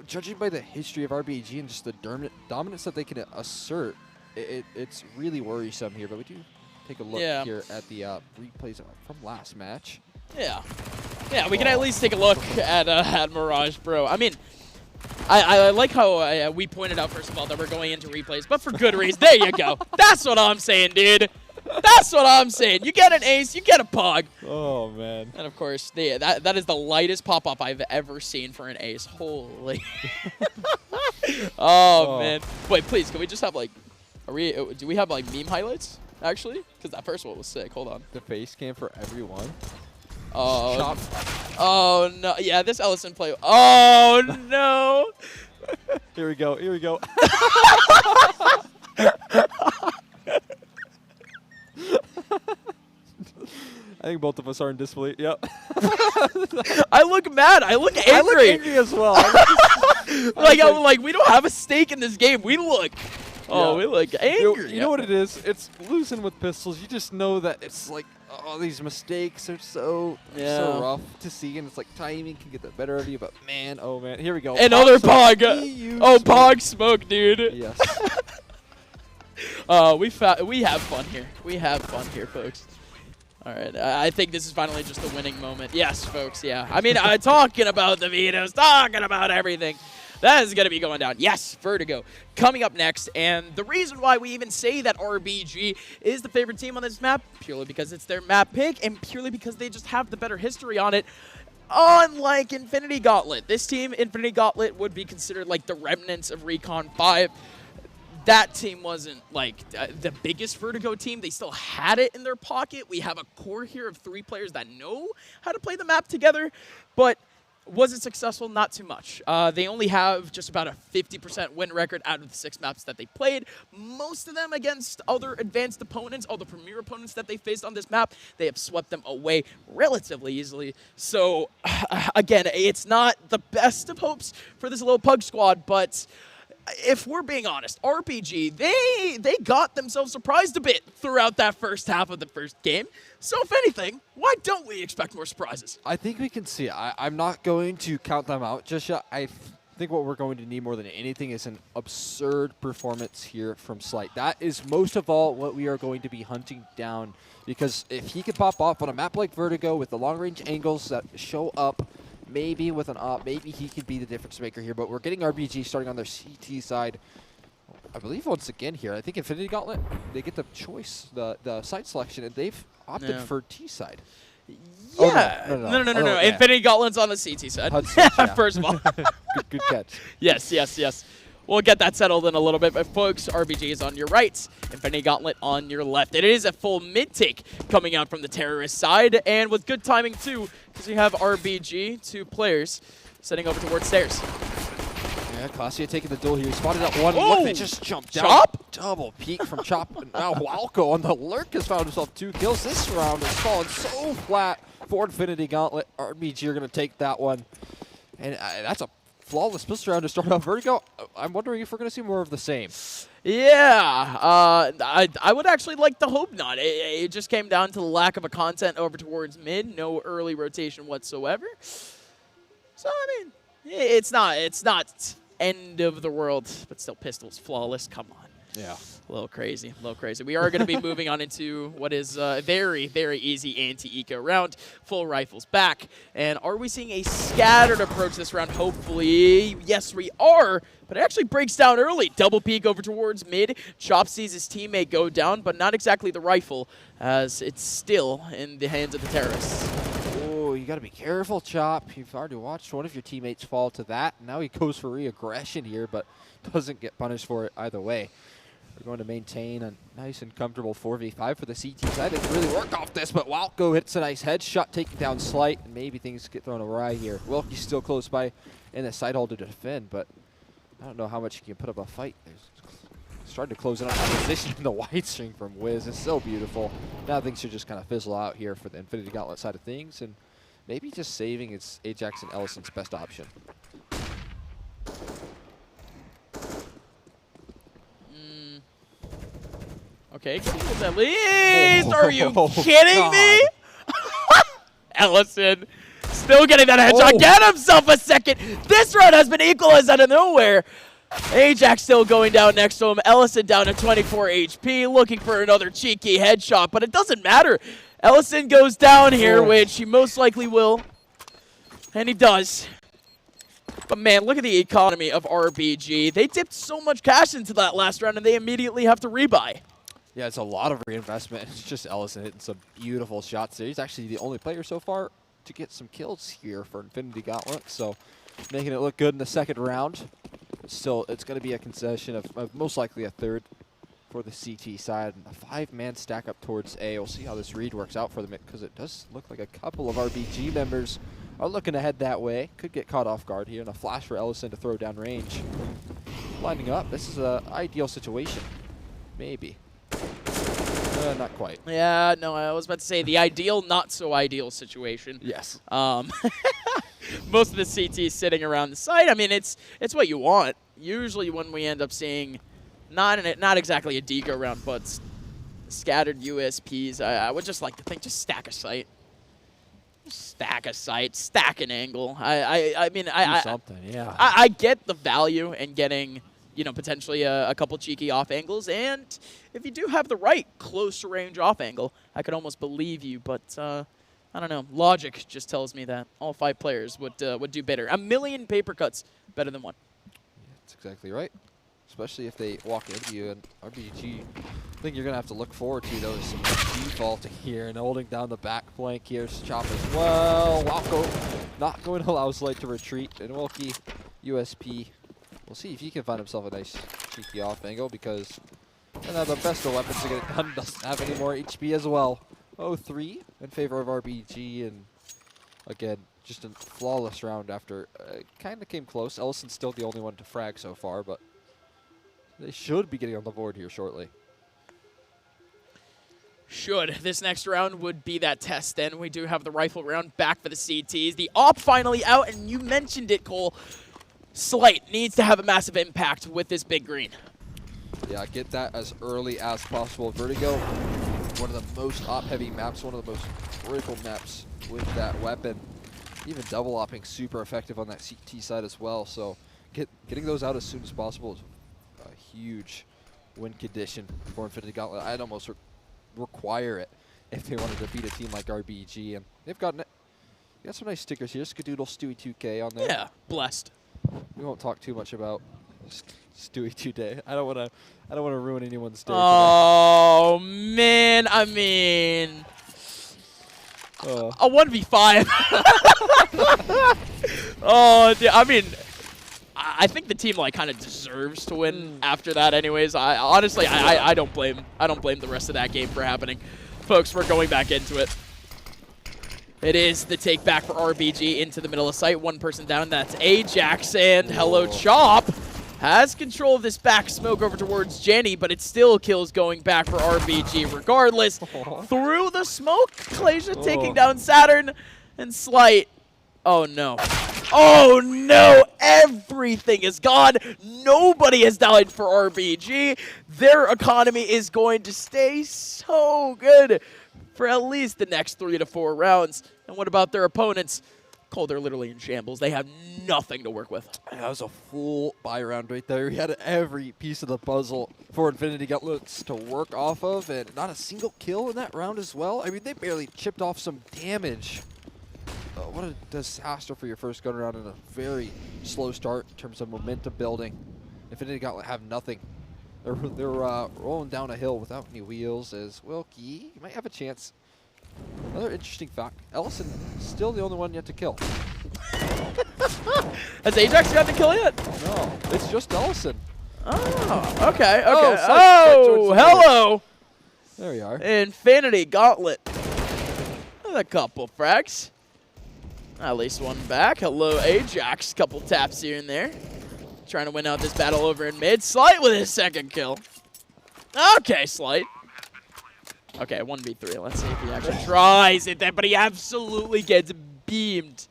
Judging by the history of RBG and just the dominance that they can assert, it's really worrisome here. But we do take a look here at the replays from last match. Yeah. Yeah, we can at least take a look at Mirage Bro. I mean, I like how we pointed out, first of all, that we're going into replays, but for good reason. There you go. That's what I'm saying, dude. That's what I'm saying. You get an ace, you get a pog. Oh, man. And, of course, that is the lightest pop-up I've ever seen for an ace. Holy. Oh, man. Wait, please, can we just have, like, do we have, like, meme highlights, actually? Because that first one was sick. Hold on. The face cam for everyone. Oh, oh, no. Yeah, this Ellison play. Oh, no. Here we go. Here we go. I think both of us are in disbelief. Yep. I look mad. I look angry. I look angry as well. like we don't have a stake in this game. We look. Oh, we look angry. You know what it is? It's losing with pistols. You just know that it's like, oh, these mistakes are so rough to see, and it's like timing can get the better of you. But man, oh man, here we go. Another Pog. Oh, Pog smoke, dude. Yes. We have fun here. We have fun here, folks. All right, I think this is finally just a winning moment. Yes, folks, yeah. I mean, talking about the vetoes, talking about everything. That is going to be going down. Yes, Vertigo coming up next. And the reason why we even say that RBG is the favorite team on this map, purely because it's their map pick and purely because they just have the better history on it. Unlike Infinity Gauntlet, this team, Infinity Gauntlet, would be considered like the remnants of Recon 5. That team wasn't like the biggest Vertigo team. They still had it in their pocket. We have a core here of 3 players that know how to play the map together, but was it successful? Not too much. They only have just about a 50% win record out of the 6 maps that they played. Most of them against other advanced opponents, all the premier opponents that they faced on this map, they have swept them away relatively easily. So, again, it's not the best of hopes for this little Pug squad, but if we're being honest, RPG, they got themselves surprised a bit throughout that first half of the first game. So if anything, why don't we expect more surprises? I think we can see it. I'm not going to count them out just yet. I think what we're going to need more than anything is an absurd performance here from Slight. That is most of all what we are going to be hunting down, because if he could pop off on a map like Vertigo with the long-range angles that show up, maybe with an op, maybe he could be the difference maker here. But we're getting RBG starting on their CT side. I believe once again here, I think Infinity Gauntlet, they get the choice, the site selection, and they've opted for T side. Yeah. Oh, no. Yeah. Infinity Gauntlet's on the CT side. First of all. good catch. Yes. We'll get that settled in a little bit, but folks, RBG is on your right, Infinity Gauntlet on your left. It is a full mid-take coming out from the terrorist side, and with good timing too, because we have RBG, 2 players, setting over towards stairs. Yeah, Clasia taking the duel here. He spotted up one. Oh! Look, they just jumped down. Chop? Double peek from Chop. Now Walco on the lurk has found himself 2 kills. This round has fallen so flat for Infinity Gauntlet. RBG are going to take that one. And that's a flawless pistol round to start off Vertigo. I'm wondering if we're going to see more of the same. Yeah, I would actually like to hope not. It just came down to the lack of a content over towards mid. No early rotation whatsoever. So, I mean, it's not end of the world, but still pistols flawless. Come on. Yeah. A little crazy. We are going to be moving on into what is a very, very easy anti-eco round. Full rifles back. And are we seeing a scattered approach this round? Hopefully. Yes, we are. But it actually breaks down early. Double peek over towards mid. Chop sees his teammate go down, but not exactly the rifle, as it's still in the hands of the terrorists. Oh, you got to be careful, Chop. You've already watched one of your teammates fall to that. Now he goes for re-aggression here, but doesn't get punished for it either way. We're going to maintain a nice and comfortable 4v5 for the CT side. They can really work off this, but Walco hits a nice headshot, taking down Slight, and maybe things get thrown awry here. Wilkie's still close by in the side hole to defend, but I don't know how much he can put up a fight. He's starting to close in on the position in the white string from Wiz. It's so beautiful. Now things should just kind of fizzle out here for the Infinity Gauntlet side of things, and maybe just saving its Ajax and Ellison's best option. Okay, can you get that lead? Are you kidding me? Ellison Still getting that headshot. Oh. Get himself a second. This round has been equalized out of nowhere. Ajax still going down next to him. Ellison down to 24 HP, looking for another cheeky headshot, but it doesn't matter. Ellison goes down here, which he most likely will, and he does. But man, look at the economy of RBG. They dipped so much cash into that last round, and they immediately have to rebuy. Yeah, it's a lot of reinvestment. It's just Ellison hitting some beautiful shots there. He's actually the only player so far to get some kills here for Infinity Gauntlet, so making it look good in the second round. Still, it's going to be a concession of most likely a third for the CT side. And a 5-man stack up towards A. We'll see how this read works out for them, because it does look like a couple of RBG members are looking to head that way. Could get caught off guard here, and a flash for Ellison to throw down range. Lining up, this is an ideal situation. Maybe. Not quite. Yeah, no, I was about to say the ideal, not so ideal situation. Yes. Most of the CT sitting around the site. I mean, it's what you want. Usually when we end up seeing not exactly a deco round, but scattered USPs, I would just like to think just stack a site. Stack a site, stack an angle. I mean, something, yeah. I get the value in getting, you know, potentially a couple cheeky off angles, and if you do have the right close range off angle, I could almost believe you, but I don't know. Logic just tells me that all 5 players would do better. 1 million paper cuts better than 1. Yeah, that's exactly right. Especially if they walk into you, and RBG, I think you're going to have to look forward to those some default here and holding down the back flank here. Chop as well. Walko not going to allow Slight to retreat, and Wilkie, USP. We'll see if he can find himself a nice cheeky off angle, because the best of weapons to get it done doesn't have any more HP as well. 0-3 in favor of RBG, and again, just a flawless round after kind of came close. Ellison's still the only one to frag so far, but they should be getting on the board here shortly. Should. This next round would be that test, then. We do have the rifle round back for the CTs. The AWP finally out, and you mentioned it, Cole. Slight needs to have a massive impact with this big green. Yeah, get that as early as possible. Vertigo, one of the most op-heavy maps, one of the most critical maps with that weapon. Even double opping super effective on that CT side as well. So getting those out as soon as possible is a huge win condition for Infinity Gauntlet. I'd almost require it if they wanted to beat a team like RBG. And they've got some nice stickers here. Skadoodle Stewie 2K on there. Yeah, blessed. We won't talk too much about Stewie 2K. I don't want to ruin anyone's day. Oh man, I mean, a 1v5. Oh, I mean, I think the team like kind of deserves to win after that. Anyways, honestly, I don't blame the rest of that game for happening. Folks, we're going back into it. It is the take back for RBG into the middle of sight. One person down, that's Ajax, and hello Chop has control of this back smoke over towards Jenny, but it still kills going back for RBG regardless. Through the smoke, Clasia taking down Saturn, and Slight. Oh no. Oh no, everything is gone. Nobody has died for RBG. Their economy is going to stay so good for at least the next 3 to 4 rounds. And what about their opponents? Cole, they're literally in shambles. They have nothing to work with. That was a full buy round right there. We had every piece of the puzzle for Infinity Gauntlets to work off of, and not a single kill in that round as well. I mean, they barely chipped off some damage. What a disaster for your first gun round and a very slow start in terms of momentum building. Infinity Gauntlet have nothing. They're rolling down a hill without any wheels as Wilkie, you might have a chance. Another interesting fact, Ellison still the only one yet to kill. Has Ajax got the kill yet? No, it's just Ellison. Oh, okay, okay. Oh, hello. There we are. Infinity Gauntlet. With a couple frags. At least one back. Hello, Ajax. Couple taps here and there. Trying to win out this battle over in mid. Slight with his second kill. Okay, Slight. Okay, 1v3. Let's see if he actually tries it then, but he absolutely gets beamed.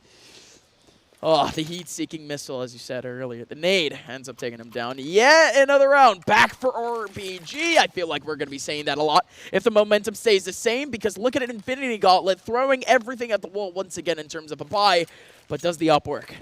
Oh, the heat-seeking missile, as you said earlier. The nade ends up taking him down. Yet another round. Back for RBG. I feel like we're going to be saying that a lot if the momentum stays the same, because look at an Infinity Gauntlet throwing everything at the wall once again in terms of a buy. But does the up work?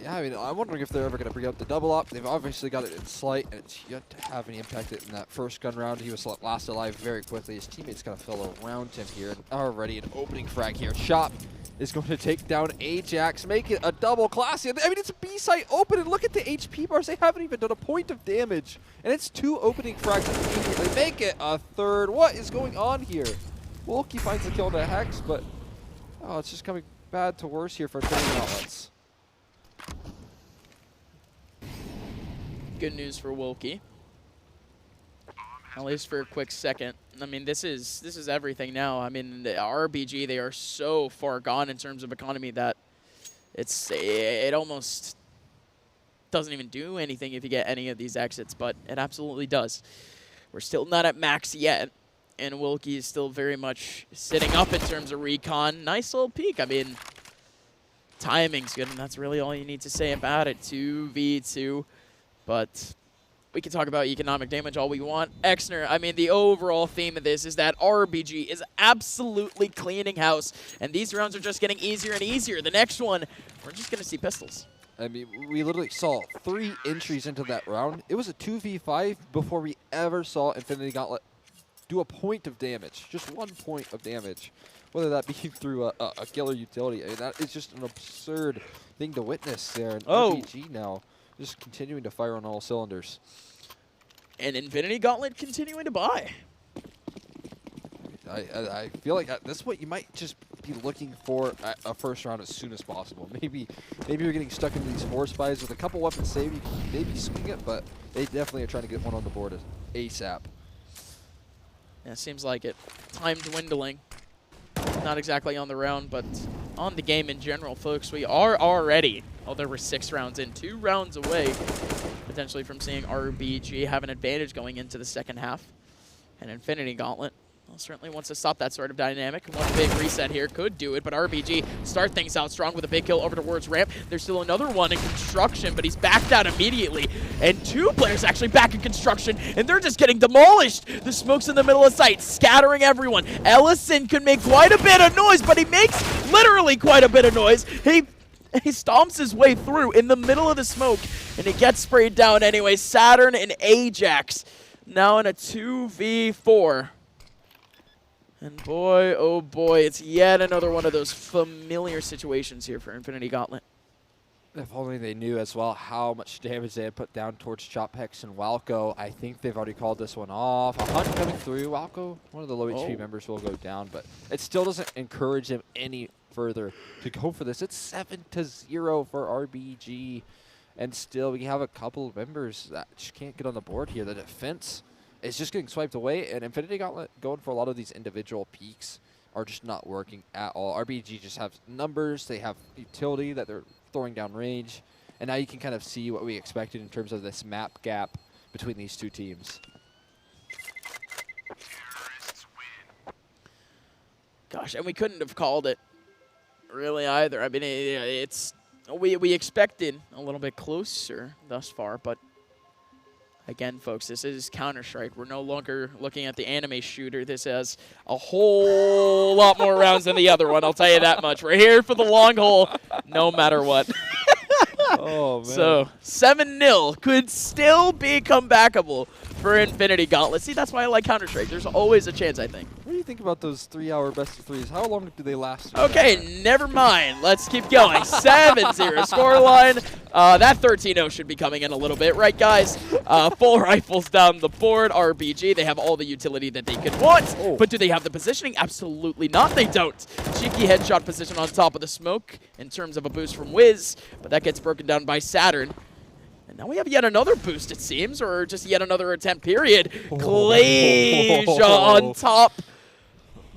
Yeah, I mean, I'm wondering if they're ever going to bring up the double up. They've obviously got it in sight, and it's yet to have any impact in that first gun round. He was last alive very quickly. His teammates kind of fell around him here. And already an opening frag here. Chop is going to take down Ajax, make it a double classy. I mean, it's a B site open, and look at the HP bars. They haven't even done a point of damage. And it's 2 opening frags immediately. Make it a third. What is going on here? Wolke finds the kill to Hex, but oh, it's just coming bad to worse here for Infinity Gauntlets. Good news for Wolke, at least for a quick second. I mean, this is everything now. I mean, the RBG, they are so far gone in terms of economy that it almost doesn't even do anything if you get any of these exits, but it absolutely does. We're still not at max yet, and Wolke is still very much sitting up in terms of recon. Nice little peek. I mean, timing's good, and that's really all you need to say about it. 2v2. But we can talk about economic damage all we want. Exner, I mean, the overall theme of this is that RBG is absolutely cleaning house, and these rounds are just getting easier and easier. The next one, we're just going to see pistols. I mean, we literally saw 3 entries into that round. It was a 2v5 before we ever saw Infinity Gauntlet do a point of damage. Just 1 point of damage. Whether that be through a killer utility. I mean, that is just an absurd thing to witness there. And RBG now just continuing to fire on all cylinders. And Infinity Gauntlet continuing to buy. I feel like at this point you might just be looking for a first round as soon as possible. Maybe you're getting stuck into these force buys with a couple weapons saved. You can maybe swing it, but they definitely are trying to get one on the board ASAP. Yeah, seems like it. Time dwindling. Not exactly on the round, but on the game in general, folks. We are already, there were 6 rounds in, 2 rounds away potentially from seeing RBG have an advantage going into the second half. And Infinity Gauntlet certainly wants to stop that sort of dynamic. One big reset here could do it, but RBG start things out strong with a big kill over towards ramp. There's still another one in construction, but he's backed out immediately. And 2 players actually back in construction, and they're just getting demolished. The smoke's in the middle of sight, scattering everyone. Ellison can make quite a bit of noise, but he makes literally quite a bit of noise. He stomps his way through in the middle of the smoke, and he gets sprayed down anyway. Saturn and Ajax now in a 2v4. And boy, oh boy, it's yet another one of those familiar situations here for Infinity Gauntlet. If only they knew as well how much damage they had put down towards Chop, Hex, and Walco. I think they've already called this one off. A hunt coming through. Walco, one of the low HP members, will go down, but it still doesn't encourage him any further to go for this. It's 7-0 for RBG, and still we have a couple of members that just can't get on the board here. The defense is just getting swiped away, and Infinity Gauntlet going for a lot of these individual peaks are just not working at all. RBG just have numbers, they have utility that they're throwing down range, and now you can kind of see what we expected in terms of this map gap between these 2 teams. Gosh, and we couldn't have called it really either. I mean, we expected a little bit closer thus far, but again, folks, this is Counter-Strike. We're no longer looking at the anime shooter. This has a whole lot more rounds than the other one, I'll tell you that much. We're here for the long haul, no matter what. Oh, man. So, 7-0 could still be comebackable for Infinity Gauntlet. See, that's why I like Counter-Strike. There's always a chance, I think. What do you think about those 3-hour best of 3s? How long do they last? Okay, never mind. Let's keep going. 7-0 scoreline. That 13-0 should be coming in a little bit, right, guys? Full rifles down the board. RBG, they have all the utility that they could want. But do they have the positioning? Absolutely not. They don't. Cheeky headshot position on top of the smoke in terms of a boost from Wiz, but that gets broken down by Saturn. And now we have yet another boost, it seems, or just yet another attempt, period. Glasia on top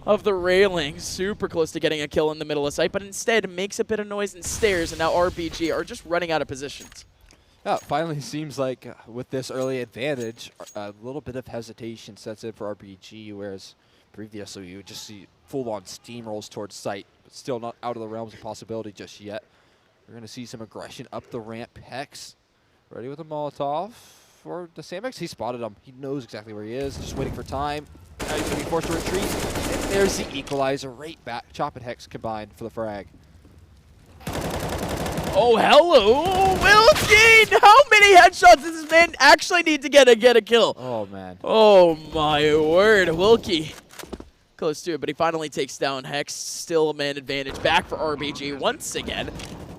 of the railing. Super close to getting a kill in the middle of sight, but instead makes a bit of noise and stares, and now RBG are just running out of positions. Yeah, it finally seems like with this early advantage, a little bit of hesitation sets in for RBG, whereas previously you would just see full-on steamrolls towards sight, but still not out of the realms of possibility just yet. We're going to see some aggression up the ramp. Hex ready with a Molotov for the sandbags. He spotted him. He knows exactly where he is. Just waiting for time. Now he's going to be forced to retreat. And there's the equalizer right back. Chop and Hex combined for the frag. Oh, hello, Wilkie! How many headshots does this man actually need to get a kill? Oh, man. Oh, my word. Wilkie close to it, but he finally takes down Hex. Still a man advantage back for RBG once again.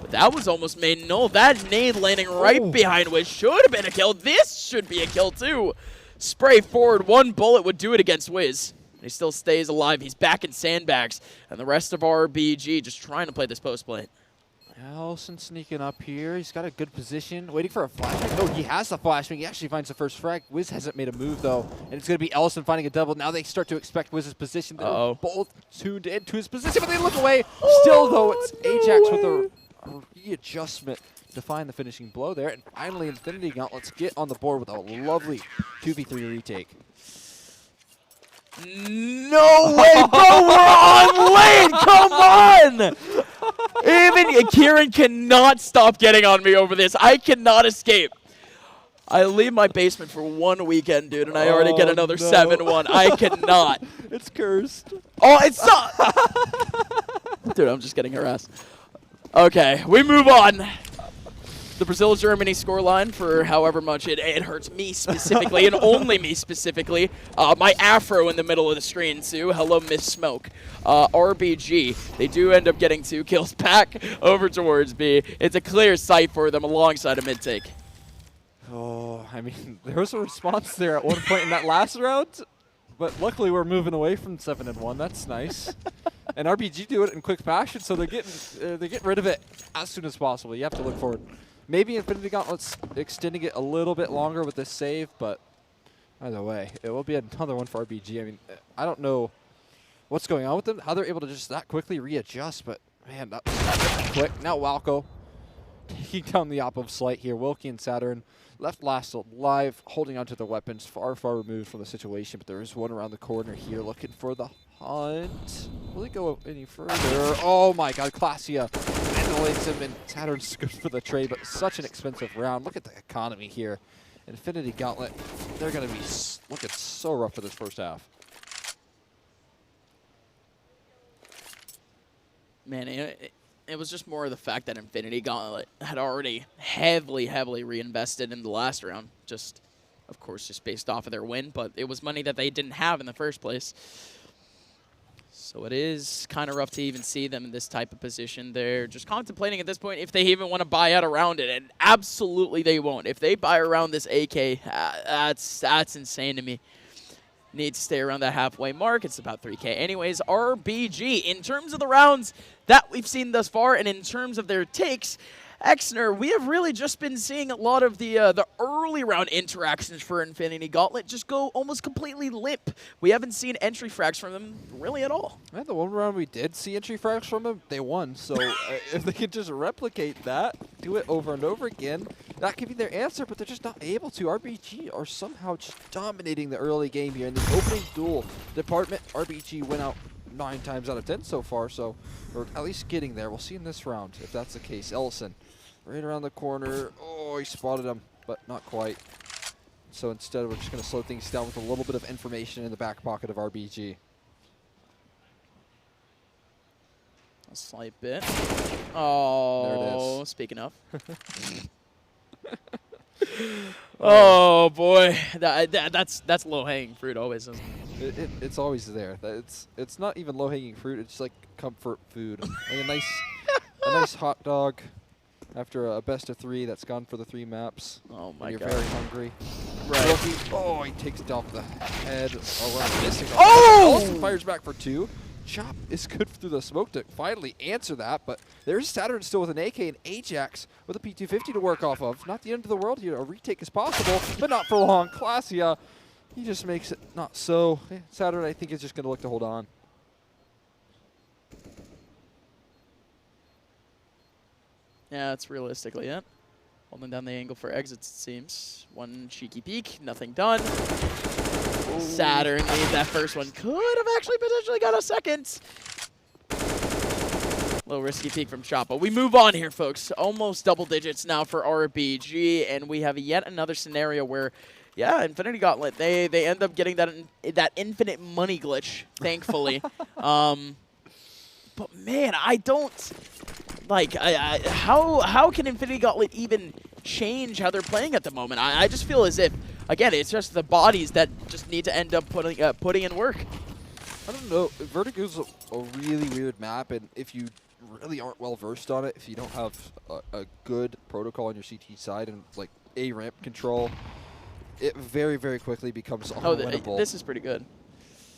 But that was almost made null. That nade landing right behind Wiz should have been a kill. This should be a kill, too. Spray forward. One bullet would do it against Wiz. He still stays alive. He's back in sandbags. And the rest of RBG just trying to play this post play. Ellison sneaking up here. He's got a good position. Waiting for a flashbang. Oh, he has the flashbang. He actually finds the first frag. Wiz hasn't made a move, though. And it's going to be Ellison finding a double. Now they start to expect Wiz's position. They're both tuned into his position, but they look away. Still, though, it's Ajax with a readjustment to find the finishing blow there. And finally, Infinity Gauntlets get on the board with a lovely 2v3 retake. No way, bro! We're on lane! Come on! Even Kieran cannot stop getting on me over this. I cannot escape. I leave my basement for 1 weekend, dude, and I already get another 7-1. I cannot. It's cursed. Oh, it's not. Dude, I'm just getting harassed. Okay, we move on. The Brazil-Germany scoreline for however much it hurts me specifically, and only me specifically. My afro in the middle of the screen, too. Hello, Miss Smoke. RBG, they do end up getting 2 kills back over towards B. It's a clear sight for them alongside a mid-take. Oh, I mean, there was a response there at one point in that last round, but luckily we're moving away from 7-1. That's nice. And RBG do it in quick fashion, so they're getting rid of it as soon as possible. You have to look forward. Maybe Infinity Gauntlet's extending it a little bit longer with this save, but either way, it will be another one for RBG. I mean, I don't know what's going on with them, how they're able to just that quickly readjust, but man, that was quick. Now Walco taking down the op of Slight here. Wilkie and Saturn left last alive, holding onto their weapons, far removed from the situation, but there is one around the corner here looking for the hunt. Will he go any further? Oh my god, Classia annihilates him, and Saturn's good for the trade, but such an expensive round. Look at the economy here. Infinity Gauntlet, they're going to be looking so rough for this first half. Man, it was just more of the fact that Infinity Gauntlet had already heavily reinvested in the last round. Just, of course, just based off of their win, but it was money that they didn't have in the first place. So it is kind of rough to even see them in this type of position. They're just contemplating at this point if they even want to buy out around it, and absolutely they won't. If they buy around this AK, that's insane to me. Need to stay around that halfway mark. It's about 3K. Anyways, RBG, in terms of the rounds that we've seen thus far and in terms of their takes, Exner, we have really just been seeing a lot of the early round interactions for Infinity Gauntlet just go almost completely limp. We haven't seen entry frags from them really at all. Yeah, the one round we did see entry frags from them, they won. So if they could just replicate that, do it over and over again, that could be their answer, but they're just not able to. RBG are somehow just dominating the early game here. In the opening duel department, RBG went out 9 times out of 10 so far, so or at least getting there. We'll see in this round if that's the case. Ellison right around the corner. Oh, he spotted him, but not quite. So instead, we're just going to slow things down with a little bit of information in the back pocket of RBG. A slight bit. Oh, there it is. Speaking of. Oh boy, that's low-hanging fruit always, isn't it? It's always there. It's not even low-hanging fruit. It's like comfort food. Like a nice hot dog after a best of 3 that's gone for the 3 maps. Oh my god. You're very hungry. Right. Rookie, oh, he takes it off the head. Oh, we're missing. Oh! Also fires back for 2. Chop is good through the smoke to finally answer that, but there's Saturn still with an AK and Ajax with a P250 to work off of. Not the end of the world here. A retake is possible, but not for long. Classia, he just makes it not so. Saturn, I think, is just going to look to hold on. Yeah, that's realistically it. Holding down the angle for exits, it seems. One cheeky peek, nothing done. Ooh. Saturn needs that first one. Could have actually potentially got a second. little risky peek from Chop, but we move on here, folks. Almost double digits now for RBG, and we have yet another scenario where, yeah, Infinity Gauntlet, they end up getting that infinite money glitch, thankfully. But man, I don't like how can Infinity Gauntlet even change how they're playing at the moment? I just feel as if, again, it's just the bodies that just need to end up putting in work. I don't know. Vertigo's a really weird map, and if you really aren't well versed on it, if you don't have a good protocol on your CT side and like A ramp control, it very, very quickly becomes unwinnable. Oh, this is pretty good.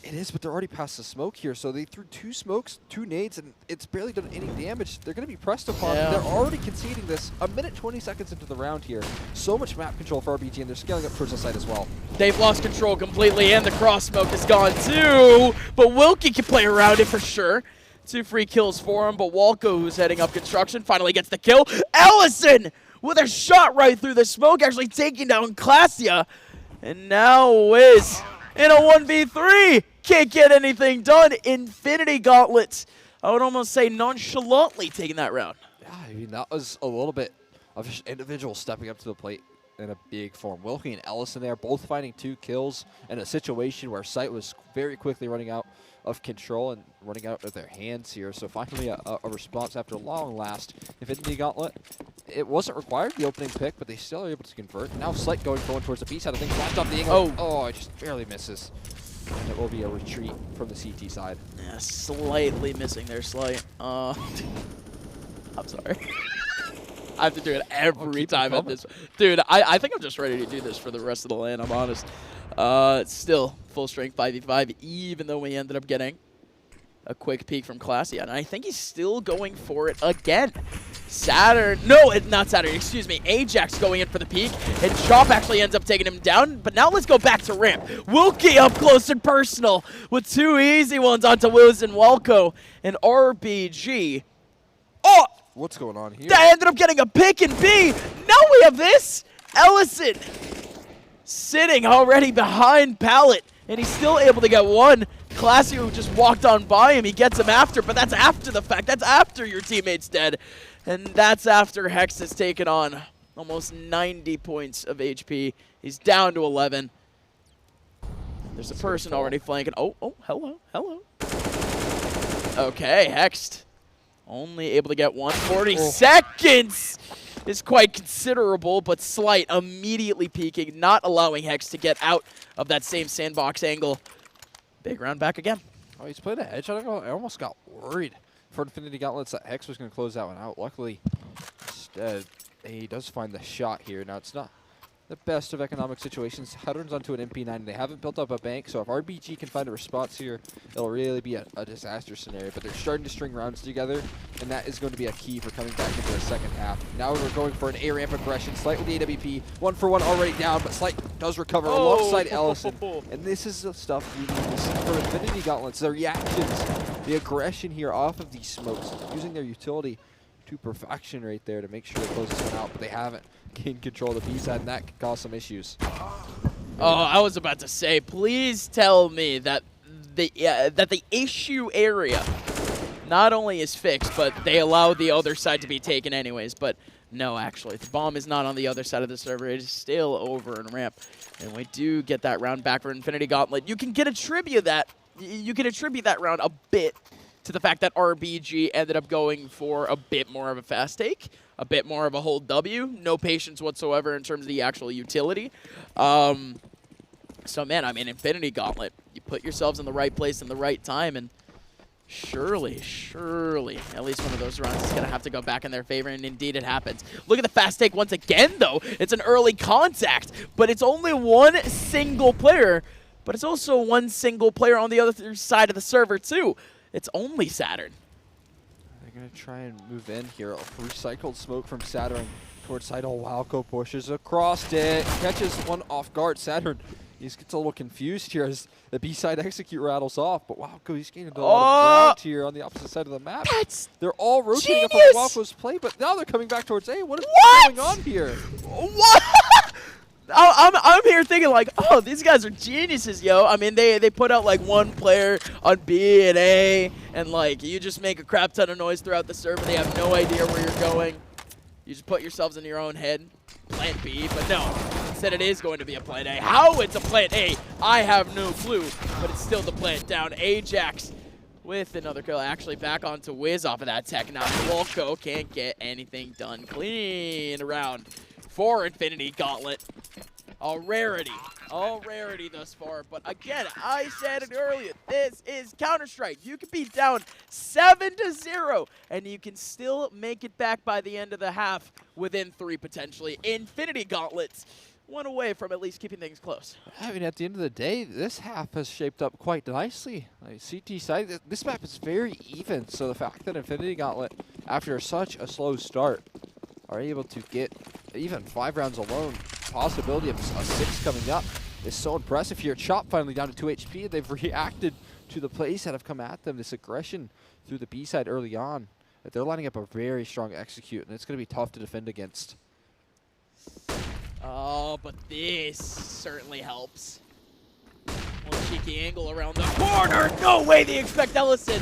It is, but they're already past the smoke here, so they threw 2 smokes, 2 nades, and it's barely done any damage. They're going to be pressed upon. Yeah. They're already conceding this a minute 20 seconds into the round here. So much map control for RBG, and they're scaling up towards the side as well. They've lost control completely, and the cross smoke is gone too. But Wilkie can play around it for sure. 2 free kills for him, but Walco, who's heading up construction, finally gets the kill. Ellison with a shot right through the smoke, actually taking down Classia. And now Wiz in a 1v3. Can't get anything done. Infinity Gauntlet, I would almost say nonchalantly taking that round. Yeah, I mean, that was a little bit of just individual stepping up to the plate in a big form. Wilkie and Ellison there, both finding 2 kills in a situation where Sight was very quickly running out of control and running out of their hands here. So finally a response after long last. Infinity Gauntlet, it wasn't required, the opening pick, but they still are able to convert. Now Sight going forward towards the B side of things. Flashed off the angle. Oh, it just barely misses. And it will be a retreat from the CT side. Yeah, slightly missing their slight. I'm sorry. I have to do it every time at this. Dude, I think I'm just ready to do this for the rest of the LAN, I'm honest. Still, full strength 5v5, even though we ended up getting a quick peek from Classia. And I think he's still going for it again. Saturn, no, not Saturn, excuse me. Ajax going in for the peek, and Chop actually ends up taking him down. But now let's go back to ramp. Wilkie up close and personal with 2 easy ones onto Wiz and Walco and RBG. Oh! What's going on here? That ended up getting a pick and B. Now we have this. Ellison sitting already behind Pallet, and he's still able to get one. Classy, who just walked on by him, he gets him after, but that's after the fact. That's after your teammate's dead. And that's after Hex has taken on almost 90 points of HP. He's down to 11. There's a person already flanking. Oh, hello. Okay, Hex only able to get 140 seconds is quite considerable, but Slight immediately peeking, not allowing Hex to get out of that same sandbox angle. Big round back again. Oh, he's played a headshot. I almost got worried for Infinity Gauntlets that Hex was going to close that one out. Luckily, instead, he does find the shot here. Now, it's not the best of economic situations. Saturn's onto an MP9. They haven't built up a bank, so if RBG can find a response here, it'll really be a disaster scenario. But they're starting to string rounds together, and that is going to be a key for coming back into the second half. Now we're going for an A-ramp aggression. Slight with the AWP. 1-for-1 already down, but Slight does recover alongside Ellison. And this is the stuff we need to see for Infinity Gauntlets. The reactions, the aggression here off of these smokes, using their utility to perfection right there to make sure they close this one out, but they haven't gained control of the B side, and that could cause some issues. Oh, I was about to say, please tell me that the issue area not only is fixed, but they allow the other side to be taken anyways. But no, actually, the bomb is not on the other side of the server. It is still over in ramp, and we do get that round back for Infinity Gauntlet. You can attribute that round a bit to the fact that RBG ended up going for a bit more of a fast take, a bit more of a hold W, no patience whatsoever in terms of the actual utility. So, man, I mean, Infinity Gauntlet, you put yourselves in the right place in the right time, and surely, at least one of those rounds is going to have to go back in their favor, and indeed it happens. Look at the fast take once again, though. It's an early contact, but it's only one single player, but it's also one single player on the other side of the server, too. It's only Saturn. They're going to try and move in here. A recycled smoke from Saturn towards side. Oh, Walco pushes across it. Catches one off guard. Saturn, he gets a little confused here as the B-side execute rattles off. But Walco, he's gaining a lot of ground here on the opposite side of the map. They're all rotating up on Walco's play, but now they're coming back towards A. What is going on here? What? I'm here thinking like, oh, these guys are geniuses, yo. I mean, they put out like one player on B and A, and like you just make a crap ton of noise throughout the server. They have no idea where you're going. You just put yourselves in your own head. Plan B, but no. Instead it is going to be a plan A. How it's a plan A, I have no clue, but it's still the plan down. Ajax with another kill, actually back onto Wiz off of that Tech 9. Wolko can't get anything done. Clean round for Infinity Gauntlet. All rarity thus far. But again, I said it earlier, this is Counter-Strike. You can be down 7-0, and you can still make it back by the end of the half within 3 potentially. Infinity Gauntlets, one away from at least keeping things close. I mean, at the end of the day, this half has shaped up quite nicely. Like CT side, this map is very even, so the fact that Infinity Gauntlet, after such a slow start, are able to get even 5 rounds alone, possibility of a 6 coming up, is so impressive here. Chop finally down to 2 HP, and they've reacted to the plays that have come at them, this aggression through the B side early on. They're lining up a very strong execute, and it's going to be tough to defend against. Oh, but this certainly helps. One cheeky angle around the corner. No way they expect Ellison.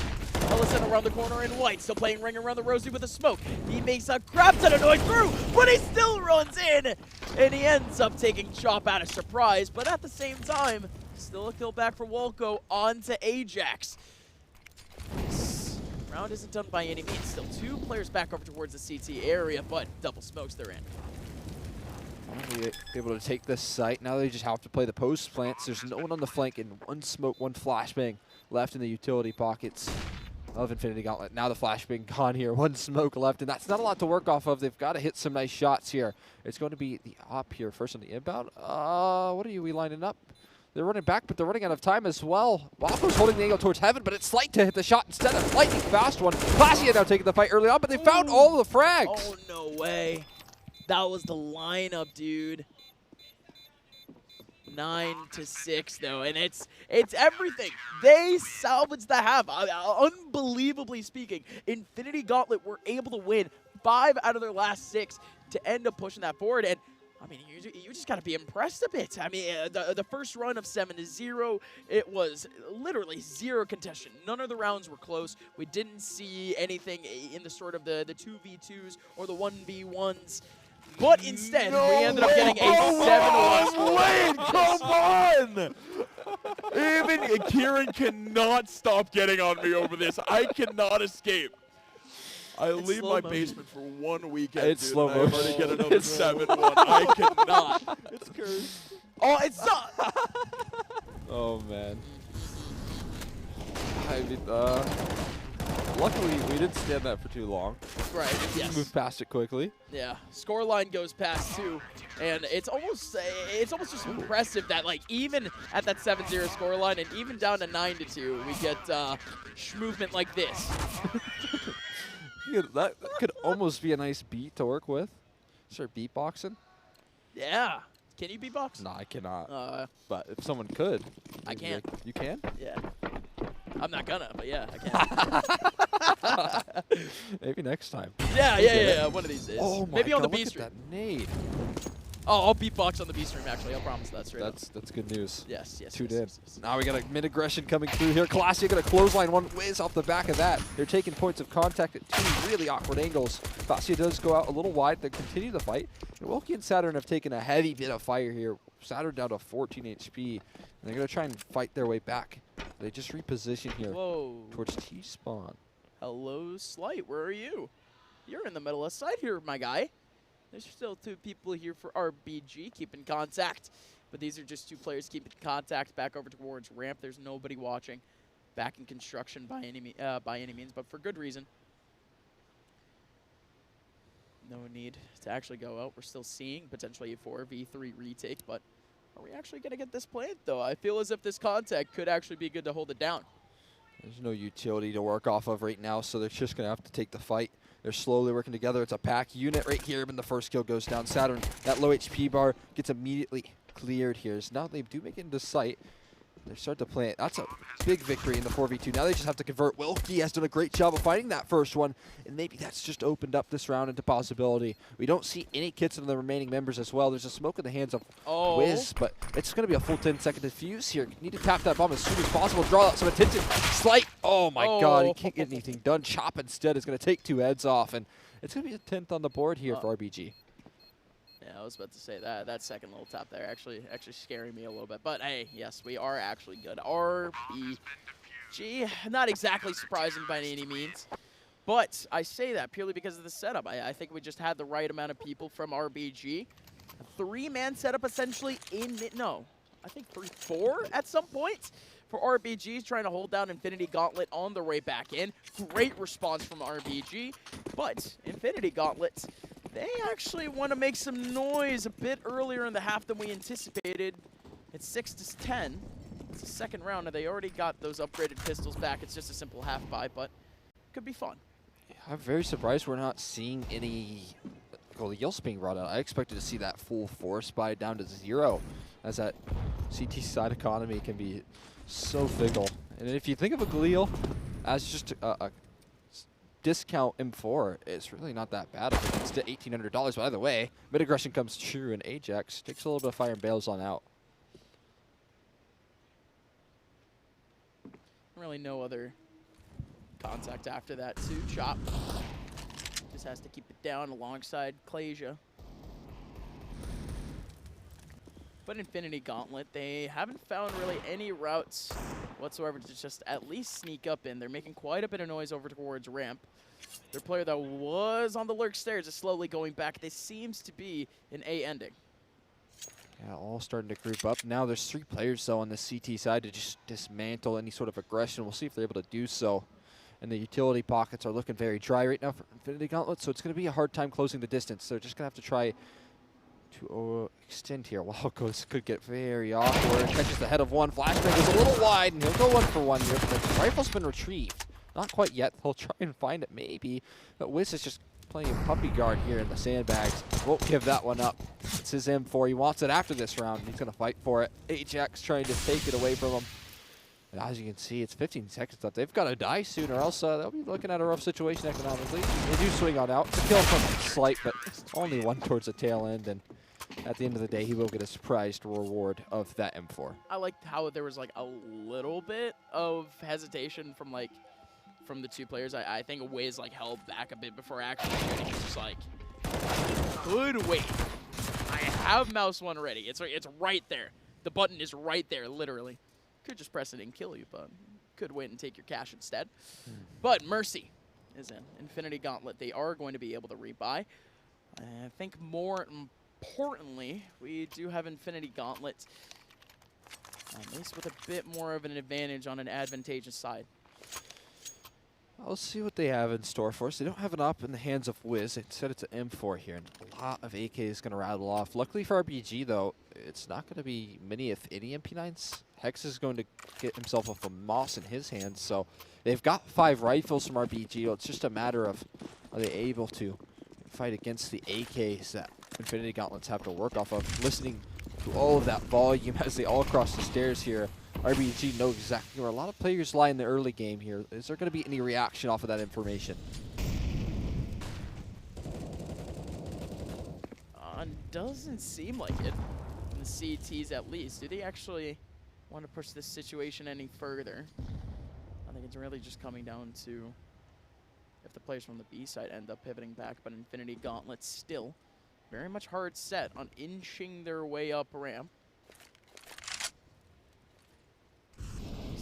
Ellison around the corner in white, still playing ring around the Rosie with a smoke. He makes a crap ton of noise through, but he still runs in. And he ends up taking Chop out of surprise, but at the same time, still a kill back for Wolko onto Ajax. This round isn't done by any means. Still 2 players back over towards the CT area, but double smokes they're in. Finally able to take this site. Now they just have to play the post plants. There's no one on the flank, and 1 smoke, 1 flashbang left in the utility pockets of Infinity Gauntlet. Now the flashbang gone here. 1 smoke left, and that's not a lot to work off of. They've got to hit some nice shots here. It's going to be the op here first on the inbound. What are we lining up? They're running back, but they're running out of time as well. Waffle's holding the angle towards heaven, but it's Slight to hit the shot instead. A lightning fast one. Classy now taking the fight early on, but they found all the frags. Oh, no way. That was the lineup, dude. 9-6 though, and it's everything. They salvaged the half. Unbelievably speaking, Infinity Gauntlet were able to win 5 out of their last 6 to end up pushing that forward. And I mean, you just got to be impressed a bit. I mean, the first run of 7-0, it was literally 0 contention. None of the rounds were close. We didn't see anything in the sort of the 2v2s or the 1v1s. But instead, we ended up getting a 7-1 score. Wait, come on! Even Kieran cannot stop getting on me over this. I cannot escape. I leave my basement for 1 weekend, it's dude, slow and I motion. already get another 7-1. I cannot. It's cursed. Oh, it's not. Oh, man. I mean, luckily, we didn't stand that for too long. Right, yes. Moved past it quickly. Yeah, scoreline goes past 2, and it's almost just impressive that like even at that 7-0 scoreline and even down to 9-2, we get movement like this. That could almost be a nice beat to work with. Start beatboxing. Yeah, can you beatbox? No, I cannot. But if someone could, I can. You can? Yeah. I'm not gonna, but yeah, I can. Maybe next time. Yeah, one of these days. Oh my Maybe God, on the look B at stream. that nade. Oh, I'll beatbox on the B stream actually. I'll promise that straight up. That's good news. Yes. Tuned in. Now we got a mid-aggression coming through here. Classy got a clothesline, 1 whiz off the back of that. They're taking points of contact at 2 really awkward angles. Classy does go out a little wide. They continue the fight. And Wilkie and Saturn have taken a heavy bit of fire here. Saturn down to 14 HP. And they're going to try and fight their way back. They just reposition here towards T-spawn. Hello, Slight. Where are you? You're in the middle of side here, my guy. There's still 2 people here for RBG keeping contact, but these are just 2 players keeping contact back over towards ramp. There's nobody watching back in construction by any means, but for good reason. No need to actually go out. We're still seeing potentially a 4v3 retake, but are we actually going to get this plant, though? I feel as if this contact could actually be good to hold it down. There's no utility to work off of right now, so they're just going to have to take the fight. They're slowly working together. It's a pack unit right here, but the first kill goes down. Saturn, that low HP bar gets immediately cleared here. So now they do make it into sight. they start to plant. That's a big victory in the 4v2. Now they just have to convert. Wilkie has done a great job of finding that first one, and maybe that's just opened up this round into possibility. We don't see any kits in the remaining members as well. There's a smoke in the hands of Wiz, but it's going to be a full 10-second defuse here. Need to tap that bomb as soon as possible. Draw out some attention. Slight. Oh my God, he can't get anything done. Chop instead is going to take 2 heads off, and it's going to be a 10th on the board here for RBG. Yeah, I was about to say that second little tap there actually scaring me a little bit. But hey, yes, we are actually good. RBG, not exactly surprising by any means. But I say that purely because of the setup. I think we just had the right amount of people from RBG. A 3-man setup essentially in mid. No, I think 3-4 at some point for RBG, trying to hold down Infinity Gauntlet on the way back in. Great response from RBG. But Infinity Gauntlet, they actually want to make some noise a bit earlier in the half than we anticipated. It's 6-10. It's the second round, and they already got those upgraded pistols back. It's just a simple half buy, but could be fun. Yeah, I'm very surprised we're not seeing any Galils being brought out. I expected to see that full force buy down to 0, as that CT side economy can be so fickle. And if you think of a Galil as just a discount M4, it's really not that bad. It's to $1,800, but either way, mid-aggression comes true, and Ajax takes a little bit of fire and bails on out. Really no other contact after that too. Chop just has to keep it down alongside Clasia. But Infinity Gauntlet, they haven't found really any routes whatsoever to just at least sneak up in. They're making quite a bit of noise over towards ramp. Their player that was on the lurk stairs is slowly going back. This seems to be an A ending. Yeah, all starting to group up. Now there's 3 players, though, on the CT side to just dismantle any sort of aggression. We'll see if they're able to do so. And the utility pockets are looking very dry right now for Infinity Gauntlet, so it's going to be a hard time closing the distance. They're just going to have to try to extend here. Wow, this could get very awkward. Catches the head of one. Flashbang is a little wide, and he'll go 1 for 1 here. But the rifle's been retrieved. Not quite yet. They'll try and find it maybe. But Wiz is just playing puppy guard here in the sandbags. Won't give that one up. It's his M4. He wants it after this round. He's going to fight for it. Ajax trying to take it away from him. And as you can see, it's 15 seconds left. They've got to die soon, or else they'll be looking at a rough situation economically. They do swing on out. It's a kill from Slight, but only 1 towards the tail end. And at the end of the day, he will get a surprised reward of that M4. I liked how there was like a little bit of hesitation from the 2 players. I think Wiz like held back a bit before actually shooting. He's just like, could wait. I have mouse 1 ready. It's right there. The button is right there, literally. Could just press it and kill you, but could wait and take your cash instead. But Mercy is in. Infinity Gauntlet, they are going to be able to rebuy. I think more importantly, we do have Infinity Gauntlet, at least with a bit more of an advantage on an advantageous side. I'll see what they have in store for us. They don't have an op in the hands of Wiz. Instead, it's an M4 here, and a lot of AK is going to rattle off. Luckily for RBG, though, it's not going to be many, if any, MP9s. Hex is going to get himself off a Moss in his hands, so they've got 5 rifles from RBG. It's just a matter of are they able to fight against the AKs that Infinity Gauntlets have to work off of. Listening to all of that volume as they all cross the stairs here, RBG know exactly where a lot of players lie in the early game here. Is there going to be any reaction off of that information? Doesn't seem like it. In the CTs at least. Do they actually want to push this situation any further? I think it's really just coming down to if the players from the B side end up pivoting back, but Infinity Gauntlet still very much hard set on inching their way up ramp.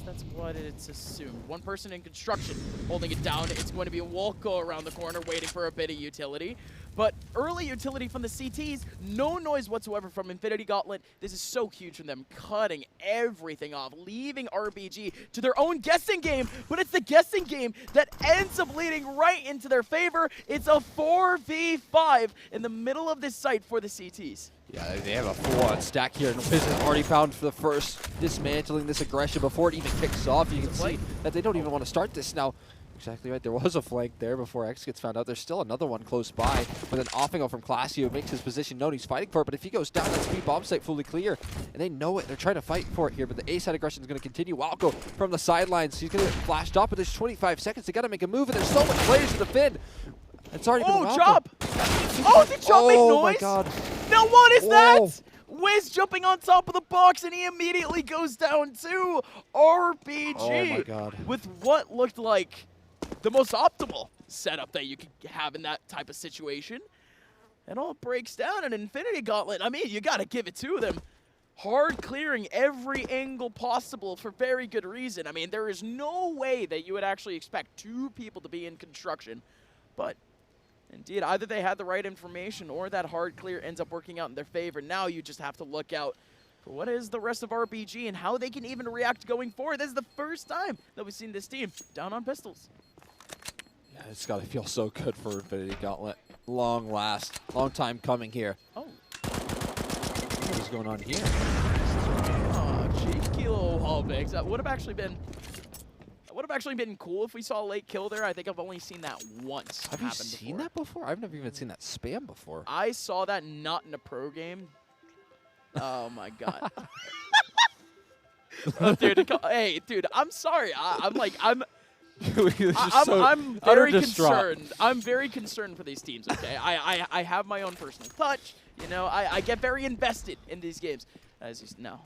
That's what it's assumed. 1 person in construction holding it down. It's going to be a Wolko around the corner waiting for a bit of utility. But early utility from the CTs, no noise whatsoever from Infinity Gauntlet. This is so huge from them, cutting everything off, leaving RBG to their own guessing game. But it's the guessing game that ends up leading right into their favor. It's a 4v5 in the middle of this site for the CTs. Yeah, they have a full-on stack here, and Wiz has already found for the first dismantling this aggression before it even kicks off. You can see that they don't even want to start this now. Exactly right. There was a flank there before X gets found out. There's still another one close by with an offing from Classio. Makes his position known. He's fighting for it, but if he goes down, that speed bomb site fully clear. And they know it. They're trying to fight for it here, but the A-side aggression is going to continue. Walco from the sidelines. He's going to get flashed up, but there's 25 seconds. They got to make a move, and there's so much players to defend. It's already been Walco. Chop! Oh, did Chop make noise? Oh my god. Now what is Whoa. that? Wiz jumping on top of the box, and he immediately goes down to RBG. Oh my god. With what looked like the most optimal setup that you could have in that type of situation. It all breaks down in Infinity Gauntlet. I mean, you got to give it to them. Hard clearing every angle possible for very good reason. I mean, there is no way that you would actually expect two people to be in construction. But indeed, either they had the right information or that hard clear ends up working out in their favor. Now you just have to look out for what is the rest of RBG and how they can even react going forward. This is the first time that we've seen this team down on pistols. Yeah, it's got to feel so good for Infinity Gauntlet. Long time coming here. Oh. What is going on here? Oh, cheeky little wall bigs. That would have actually been cool if we saw a late kill there. I think I've only seen that once. Have you seen that before? I've never even seen that spam before. I saw that not in a pro game. Oh my god. Oh, dude, hey, dude, I'm sorry. I'm very concerned. I'm very concerned for these teams, okay? I have my own personal touch. You know, I get very invested in these games. No,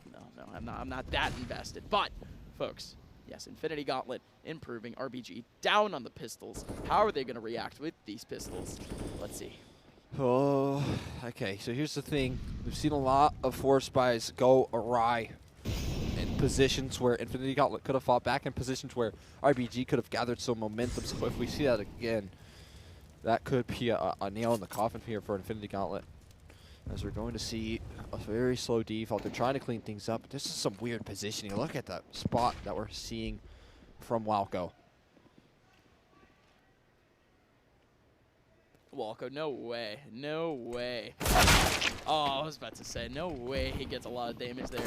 I'm not that invested. But, folks, yes, Infinity Gauntlet improving. RBG down on the pistols. How are they going to react with these pistols? Let's see. Oh, okay. So here's the thing. We've seen a lot of force buys go awry in positions where Infinity Gauntlet could have fought back, in positions where RBG could have gathered some momentum. So if we see that again, that could be a nail in the coffin here for Infinity Gauntlet, as we're going to see a very slow default. They're trying to clean things up. This is some weird positioning. Look at that spot that we're seeing from Walco. Walco, no way. No way. Oh, I was about to say, no way he gets a lot of damage there.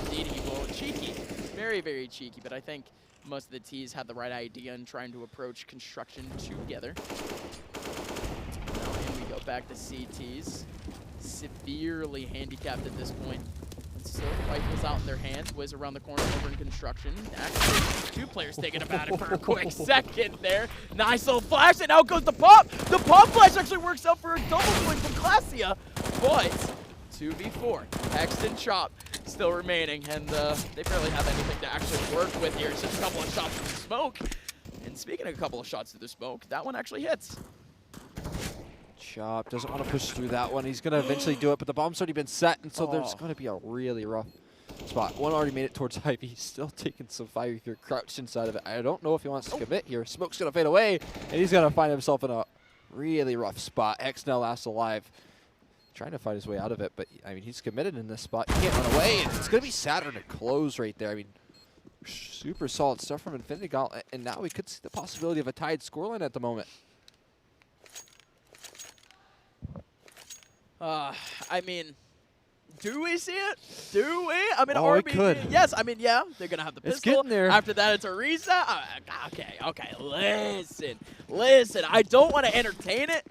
Indeed, he will. Cheeky. Very, very cheeky, but I think most of the T's had the right idea in trying to approach construction together. Now, and we go back to CTs. Severely handicapped at this point. Still, rifles out in their hands. Wiz around the corner over in construction. Actually, two players thinking about it for a quick second there. Nice little flash, and out goes the pop. The pop flash actually works out for a double win from Classio. But 2v4, Hext and Chop still remaining, and they barely have anything to actually work with here. It's just a couple of shots through the smoke. And speaking of a couple of shots through the smoke, that one actually hits. Chop doesn't want to push through that one. He's going to eventually do it, but the bomb's already been set, and so there's going to be a really rough spot. One already made it towards Ivy. He's still taking some fire here, crouched inside of it. I don't know if he wants to commit here. Smoke's going to fade away, and he's going to find himself in a really rough spot. X now last alive, trying to fight his way out of it, but I mean, he's committed in this spot. He can't run away, and it's going to be Saturn to close right there. I mean, super solid stuff from Infinity Gauntlet, and now we could see the possibility of a tied scoreline at the moment. I mean, do we see it? Do we? I mean, Oh, we RBG, could. yes, I mean, yeah, they're going to have the It's pistol. getting there. After that, it's a reset. Okay, listen. I don't want to entertain it,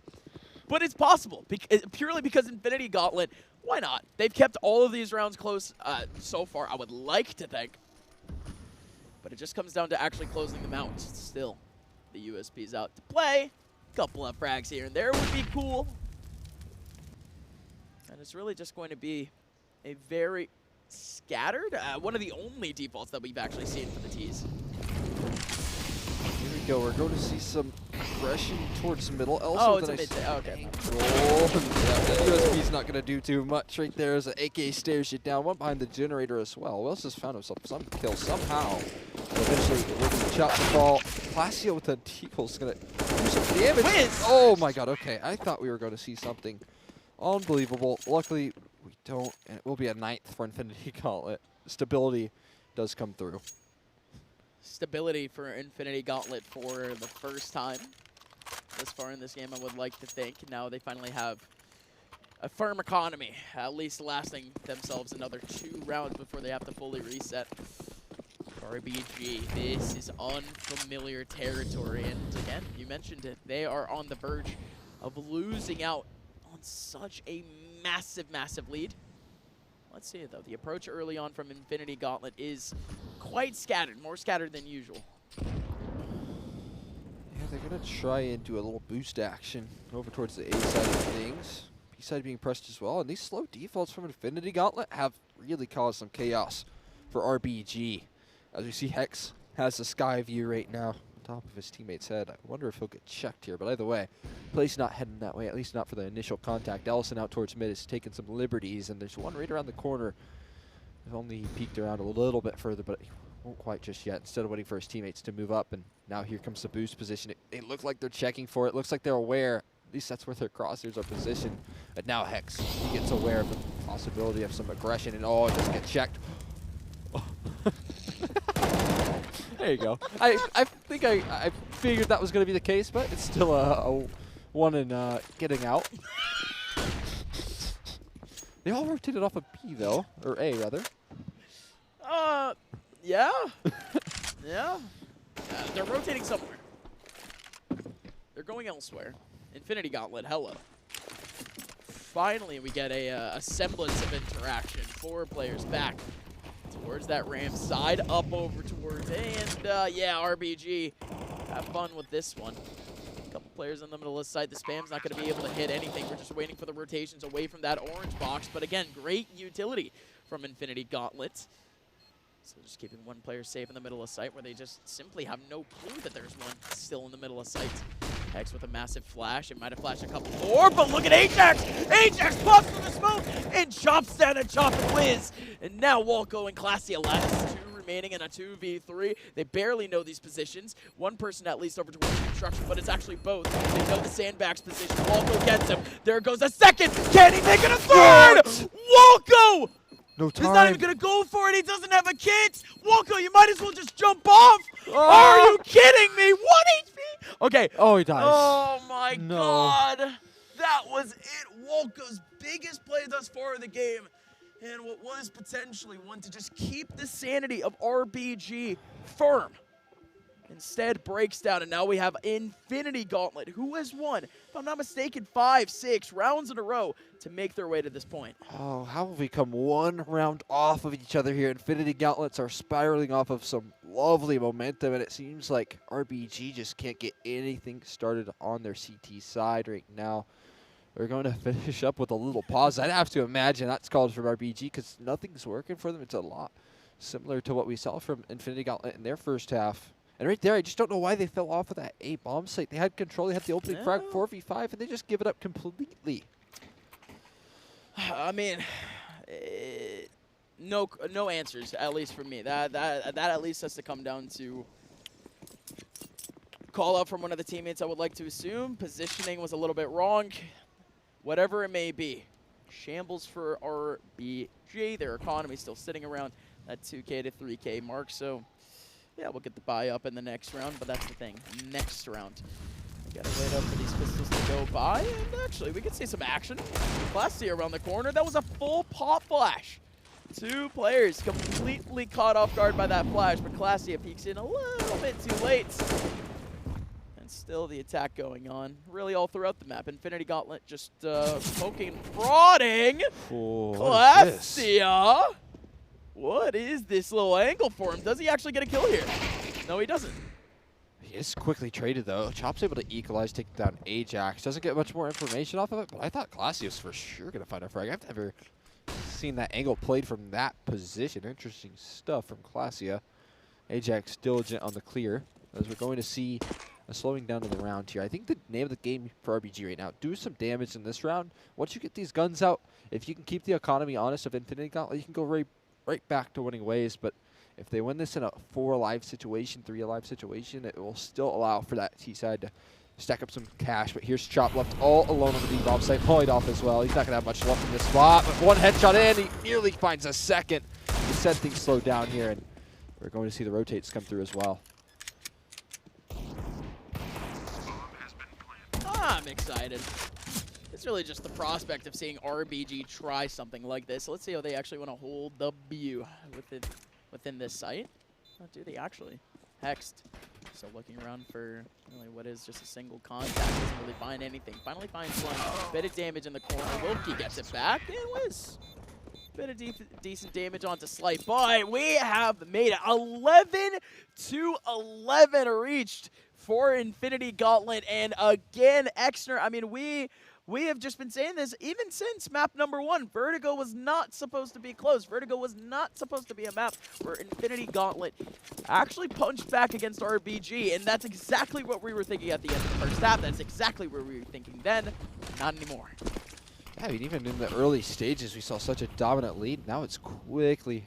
but it's possible. Purely because Infinity Gauntlet, why not? They've kept all of these rounds close so far, I would like to think. But it just comes down to actually closing them out. Still, the USP's out to play. A couple of frags here and there would be cool. And it's really just going to be a very scattered, one of the only defaults that we've actually seen for the T's. Here we go. We're going to see some aggression towards middle. Oh, it's a mid. Okay. USP's not going to do too much right there as the AK stares you down. One behind the generator as well. Wells has found himself some kill somehow. Eventually, we're going to chop the ball. Classio with the deagle's going to do some damage. Wiz! Oh my god, okay. I thought we were going to see something unbelievable. Luckily, we don't, and it will be a 9th for Infinity Gauntlet. Stability does come through. Stability for Infinity Gauntlet for the first time this far in this game, I would like to think. Now they finally have a firm economy, at least lasting themselves another 2 rounds before they have to fully reset. RBG, this is unfamiliar territory, and again, you mentioned it, they are on the verge of losing out on such a massive, massive lead. Let's see it though, the approach early on from Infinity Gauntlet is quite scattered, more scattered than usual. Yeah, they're going to try and do a little boost action over towards the A side of things. B side being pressed as well, and these slow defaults from Infinity Gauntlet have really caused some chaos for RBG. As we see, Hex has the sky view right now on top of his teammate's head. I wonder if he'll get checked here, but either way, play's not heading that way, at least not for the initial contact. Ellison out towards mid is taking some liberties, and there's one right around the corner. If only he peeked around a little bit further, but he won't quite just yet. Instead of waiting for his teammates to move up, and now here comes the boost position. It looks like they're checking for it. Looks like they're aware. At least that's where their crosshairs are positioned. But now Hex, he gets aware of the possibility of some aggression, and oh, it doesn't get checked. There you go. I think I figured that was going to be the case, but it's still a one in getting out. They all rotated off of B, though. Or A, rather. Yeah. Yeah. They're rotating somewhere. They're going elsewhere. Infinity Gauntlet, hello. Finally, we get a semblance of interaction. 4 players back towards that ramp side, up over towards A, and yeah, RBG, have fun with this one. A couple players in the middle of the site. The spam's not going to be able to hit anything. We're just waiting for the rotations away from that orange box, but again, great utility from Infinity Gauntlet. So just keeping one player safe in the middle of sight where they just simply have no clue that there's one still in the middle of sight. Hex with a massive flash. It might have flashed a couple more, but look at Ajax! Ajax pops through the smoke and chops down a Chop and Whiz. And now Walco and Classy last 2 remaining in a 2v3. They barely know these positions. One person at least over towards construction, but it's actually both. They know the sandbags position. Walco gets him. There goes a second. Can he make it a third? Walco! No time. He's not even going to go for it. He doesn't have a kit. Walco, you might as well just jump off. Are you kidding me? 1 HP? Okay. Oh, he dies. Oh, my God. That was it. Walco's biggest play thus far in the game. And what was potentially one to just keep the sanity of RBG firm. Instead breaks down, and now we have Infinity Gauntlet, who has won, if I'm not mistaken, 5, 6 rounds in a row to make their way to this point. Oh, how have we come 1 round off of each other here? Infinity Gauntlets are spiraling off of some lovely momentum, and it seems like RBG just can't get anything started on their CT side right now. We're going to finish up with a little pause. I'd have to imagine that's called from RBG because nothing's working for them. It's a lot similar to what we saw from Infinity Gauntlet in their first half. And right there, I just don't know why they fell off of that A bomb site. They had control. They had the opening frag 4v5, and they just give it up completely. I mean, no answers, at least for me. That at least has to come down to call out from one of the teammates, I would like to assume. Positioning was a little bit wrong. Whatever it may be. Shambles for RBG. Their economy still sitting around that 2K to 3K mark, so yeah, we'll get the buy up in the next round, but that's the thing. Next round. We gotta wait up for these pistols to go by, and actually, we can see some action. Classy around the corner. That was a full pop flash. 2 players completely caught off guard by that flash, but Classy peeks in a little bit too late. And still the attack going on, really all throughout the map. Infinity Gauntlet just poking, prodding. Classy. What is this little angle for him? Does he actually get a kill here? No, he doesn't. He is quickly traded, though. Chop's able to equalize, take down Ajax. Doesn't get much more information off of it, but I thought Classy was for sure going to find a frag. I've never seen that angle played from that position. Interesting stuff from Classia. Ajax diligent on the clear, as we're going to see a slowing down of the round here. I think the name of the game for RBG right now, do some damage in this round. Once you get these guns out, if you can keep the economy honest of Infinity Gauntlet, you can go right back to winning ways. But if they win this in a 4 alive situation, 3 alive situation, it will still allow for that T side to stack up some cash. But here's Chop left all alone on the B-bomb site, pulling off as well. He's not going to have much luck in this spot, but 1 headshot in, he nearly finds a second. He said things slow down here, and we're going to see the rotates come through as well. I'm excited. It's really just the prospect of seeing RBG try something like this. So let's see how they actually want to hold the view within this site. Oh, do they actually? Hexed. So looking around for really what is just a single contact. Doesn't really find anything. Finally finds one. Bit of damage in the corner. Wilkie gets it back. And Wiz. Bit of decent damage onto Slight. But we have made it. 11-11 reached for Infinity Gauntlet. And again, Exner, I mean, we have just been saying this even since map number 1. Vertigo was not supposed to be close. Vertigo was not supposed to be a map where Infinity Gauntlet actually punched back against RBG, and that's exactly what we were thinking at the end of the first half. That's exactly what we were thinking then. Not anymore. Yeah, I mean, even in the early stages, we saw such a dominant lead. Now it's quickly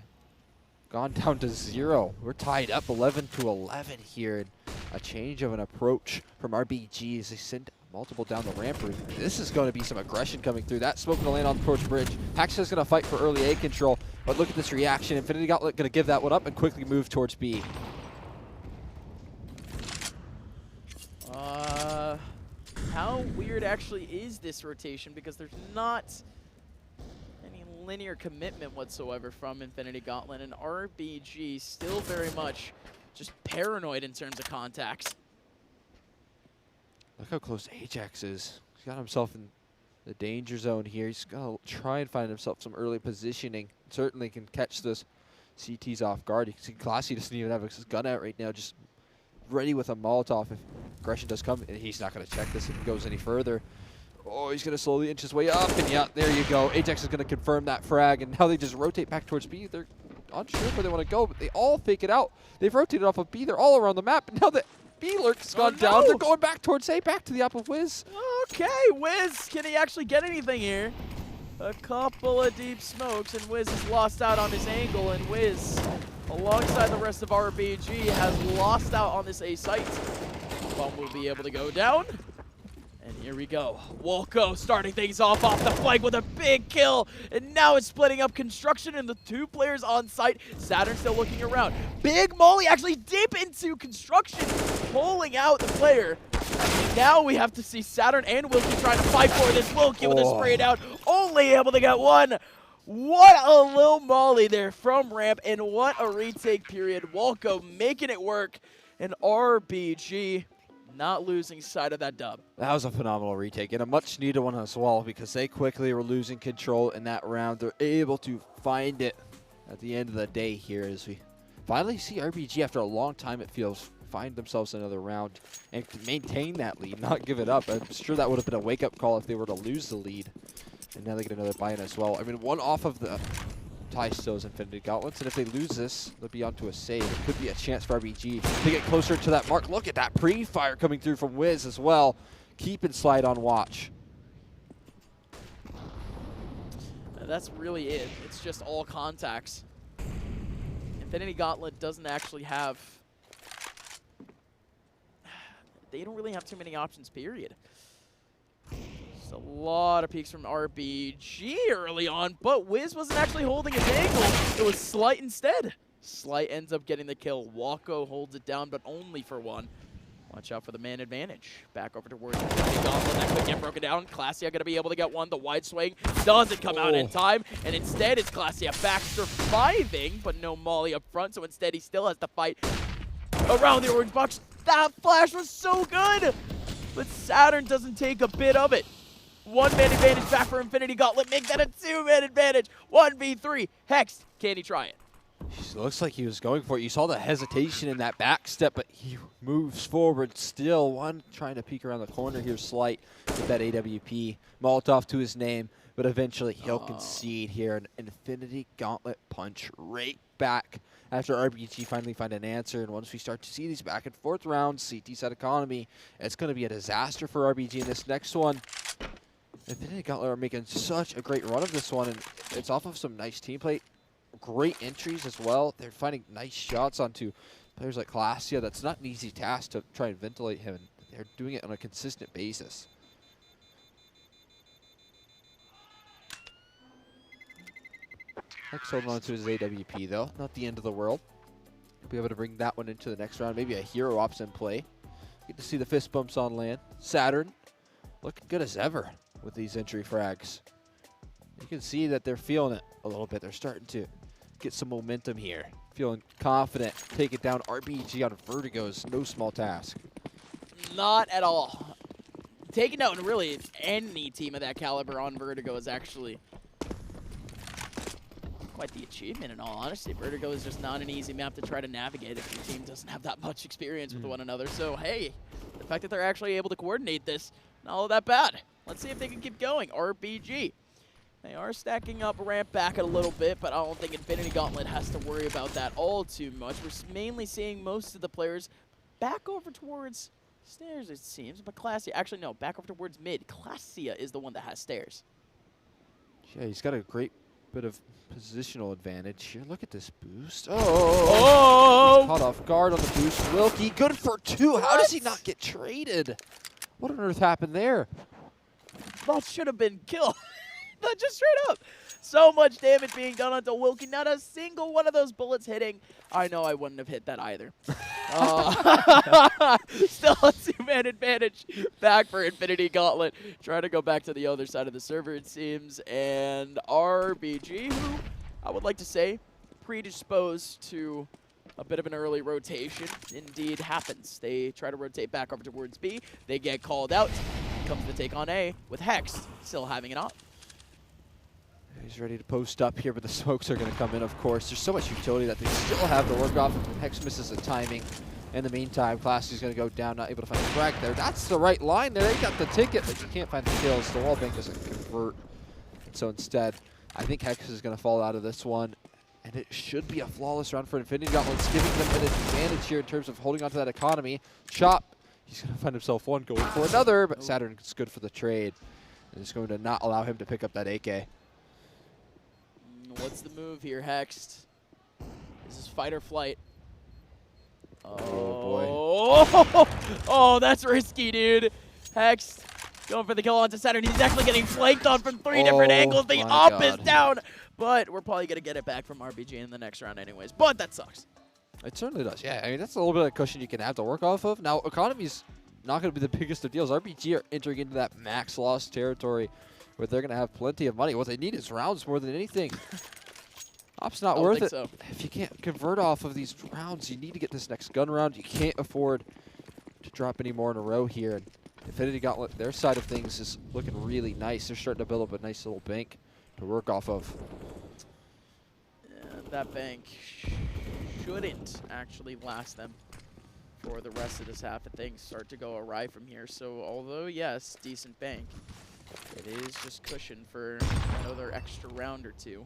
gone down to 0. We're tied up 11-11 here. And a change of an approach from RBG as they send multiple down the ramp. This is going to be some aggression coming through. That smoke going to land on the approach bridge. Haxa's going to fight for early A control, but look at this reaction. Infinity Gauntlet going to give that one up and quickly move towards B. How weird actually is this rotation? Because there's not any linear commitment whatsoever from Infinity Gauntlet, and RBG still very much just paranoid in terms of contacts. Look how close Ajax is. He's got himself in the danger zone here. He's going to try and find himself some early positioning. Certainly can catch those CTs off guard. You can see Classy doesn't even have his gun out right now, just ready with a Molotov if aggression does come. And he's not going to check this if it goes any further. Oh, he's going to slowly inch his way up. And yeah, there you go. Ajax is going to confirm that frag. And now they just rotate back towards B. They're unsure where they want to go, but they all fake it out. They've rotated off of B. They're all around the map. And now that B-Lurk's gone down, they're going back towards A, back to the apple of Wiz. Okay, Wiz, can he actually get anything here? A couple of deep smokes, and Wiz has lost out on his angle, and Wiz, alongside the rest of RBG, has lost out on this A site. Bomb will be able to go down. And here we go. Wolko starting things off the flank with a big kill. And now it's splitting up construction and the 2 players on site. Saturn still looking around. Big Molly actually deep into construction, pulling out the player. Now we have to see Saturn and Wilkie trying to fight for this. Wilkie with a sprayed out, only able to get one. What a little Molly there from ramp, and what a retake period. Wolko making it work, and RBG not losing sight of that dub. That was a phenomenal retake, and a much needed one as well, because they quickly were losing control in that round. They're able to find it at the end of the day here as we finally see RBG, after a long time it feels, find themselves another round and maintain that lead, not give it up. I'm sure that would have been a wake-up call if they were to lose the lead. And now they get another buy-in as well. I mean, one off of the tie still is Infinity Gauntlets, and if they lose this, they'll be onto a save. It could be a chance for RBG to get closer to that mark. Look at that pre-fire coming through from Wiz as well. Keep and slide on watch. That's really it. It's just all contacts. Infinity Gauntlet doesn't actually have... They don't really have too many options, period. Just a lot of peeks from RBG early on, but Wiz wasn't actually holding his angle. It was Slight instead. Slight ends up getting the kill. Wako holds it down, but only for one. Watch out for the man advantage. Back over towards Infinity Gauntlet. That could get broken down. Classia going to be able to get one. The wide swing doesn't come out in time, and instead it's Classia back surviving, but no Molly up front, so instead he still has to fight around the orange box. That flash was so good, but Saturn doesn't take a bit of it. 1-man advantage back for Infinity Gauntlet. Make that a 2-man advantage. 1v3. Hex, can he try it? Looks like he was going for it. You saw the hesitation in that back step, but he moves forward still. One trying to peek around the corner here, Slight with that AWP. Molotov to his name, but eventually he'll concede here. An Infinity Gauntlet punch right back after RBG finally find an answer. And once we start to see these back and forth rounds, CT set economy, it's going to be a disaster for RBG in this next one. Infinity Gauntlet are making such a great run of this one, and it's off of some nice team play. Great entries as well. They're finding nice shots onto players like Classia. That's not an easy task to try and ventilate him, and they're doing it on a consistent basis. Hex holding on to his AWP though. Not the end of the world. He'll be able to bring that one into the next round. Maybe a hero ops in play. Get to see the fist bumps on land. Saturn looking good as ever with these entry frags. You can see that they're feeling it a little bit. They're starting to get some momentum here. Feeling confident. Taking down RBG on Vertigo is no small task. Not at all. Taking down really any team of that caliber on Vertigo is actually quite the achievement in all honesty. Vertigo is just not an easy map to try to navigate if your team doesn't have that much experience with one another. So, hey, the fact that they're actually able to coordinate this, not all that bad. Let's see if they can keep going. RBG. They are stacking up ramp back a little bit, but I don't think Infinity Gauntlet has to worry about that all too much. We're mainly seeing most of the players back over towards stairs, it seems, but Classia, actually no, back over towards mid. Classia is the one that has stairs. Yeah, he's got a great bit of positional advantage here. Look at this boost. Oh! Caught off guard on the boost. Wilkie, good for 2. How does he not get traded? What on earth happened there? That should have been killed. Just straight up. So much damage being done onto Wilkie. Not a single one of those bullets hitting. I know I wouldn't have hit that either. Still a 2-man advantage back for Infinity Gauntlet. Trying to go back to the other side of the server, it seems. And RBG, who I would like to say predisposed to a bit of an early rotation, indeed happens. They try to rotate back over towards B. They get called out. Comes the take on A with Hex still having it up. He's ready to post up here, but the smokes are going to come in, of course. There's so much utility that they still have to work off. If Hex misses the timing. In the meantime, Classy's going to go down, not able to find a frag there. That's the right line there. They got the ticket, but you can't find the kills. The wall bank doesn't convert. And so instead, I think Hex is going to fall out of this one. And it should be a flawless round for Infinity Gauntlet. It's giving them an advantage here in terms of holding on to that economy. Chop, he's going to find himself one, going for another, but Saturn's good for the trade. And it's going to not allow him to pick up that AK. What's the move here, Hex? This is fight or flight. Oh, boy. Oh, that's risky, dude. Hex going for the kill onto Saturn. He's actually getting flanked on from 3 different angles. The op is down, but we're probably going to get it back from RBG in the next round anyways. But that sucks. It certainly does, yeah. I mean, that's a little bit of cushion you can have to work off of. Now, economy's not going to be the biggest of deals. RBG are entering into that max loss territory where they're going to have plenty of money. What they need is rounds more than anything. Op's not worth it. So. If you can't convert off of these rounds, you need to get this next gun round. You can't afford to drop any more in a row here. And Infinity Gauntlet, their side of things is looking really nice. They're starting to build up a nice little bank to work off of. And that bank shouldn't actually last them for the rest of this half, and things start to go awry from here. So although, yes, decent bank, it is just cushion for another extra round or two.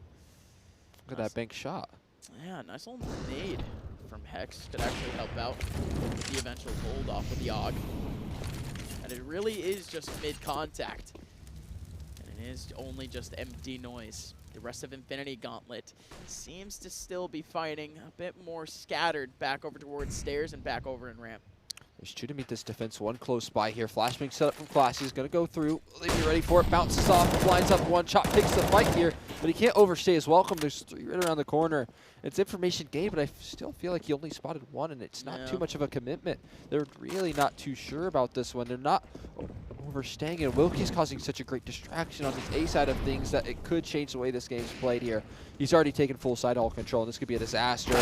Look at that bank shot. Yeah, nice little nade from Hex. Could actually help out the eventual hold off with the AUG. And it really is just mid-contact. And it is only just empty noise. The rest of Infinity Gauntlet seems to still be fighting a bit more scattered back over towards stairs and back over in ramp. There's 2 to meet this defense, 1 close by here. Flashbang set up from Classy. He's going to go through. Will they be ready for it? Bounces off, blinds up 1. Chop takes the fight here, but he can't overstay his welcome. There's 3 right around the corner. It's information gain, but I still feel like he only spotted 1, and it's not too much of a commitment. They're really not too sure about this one. They're not overstaying, and Wilkie's causing such a great distraction on the A side of things that it could change the way this game's played here. He's already taken full side hall control, and this could be a disaster.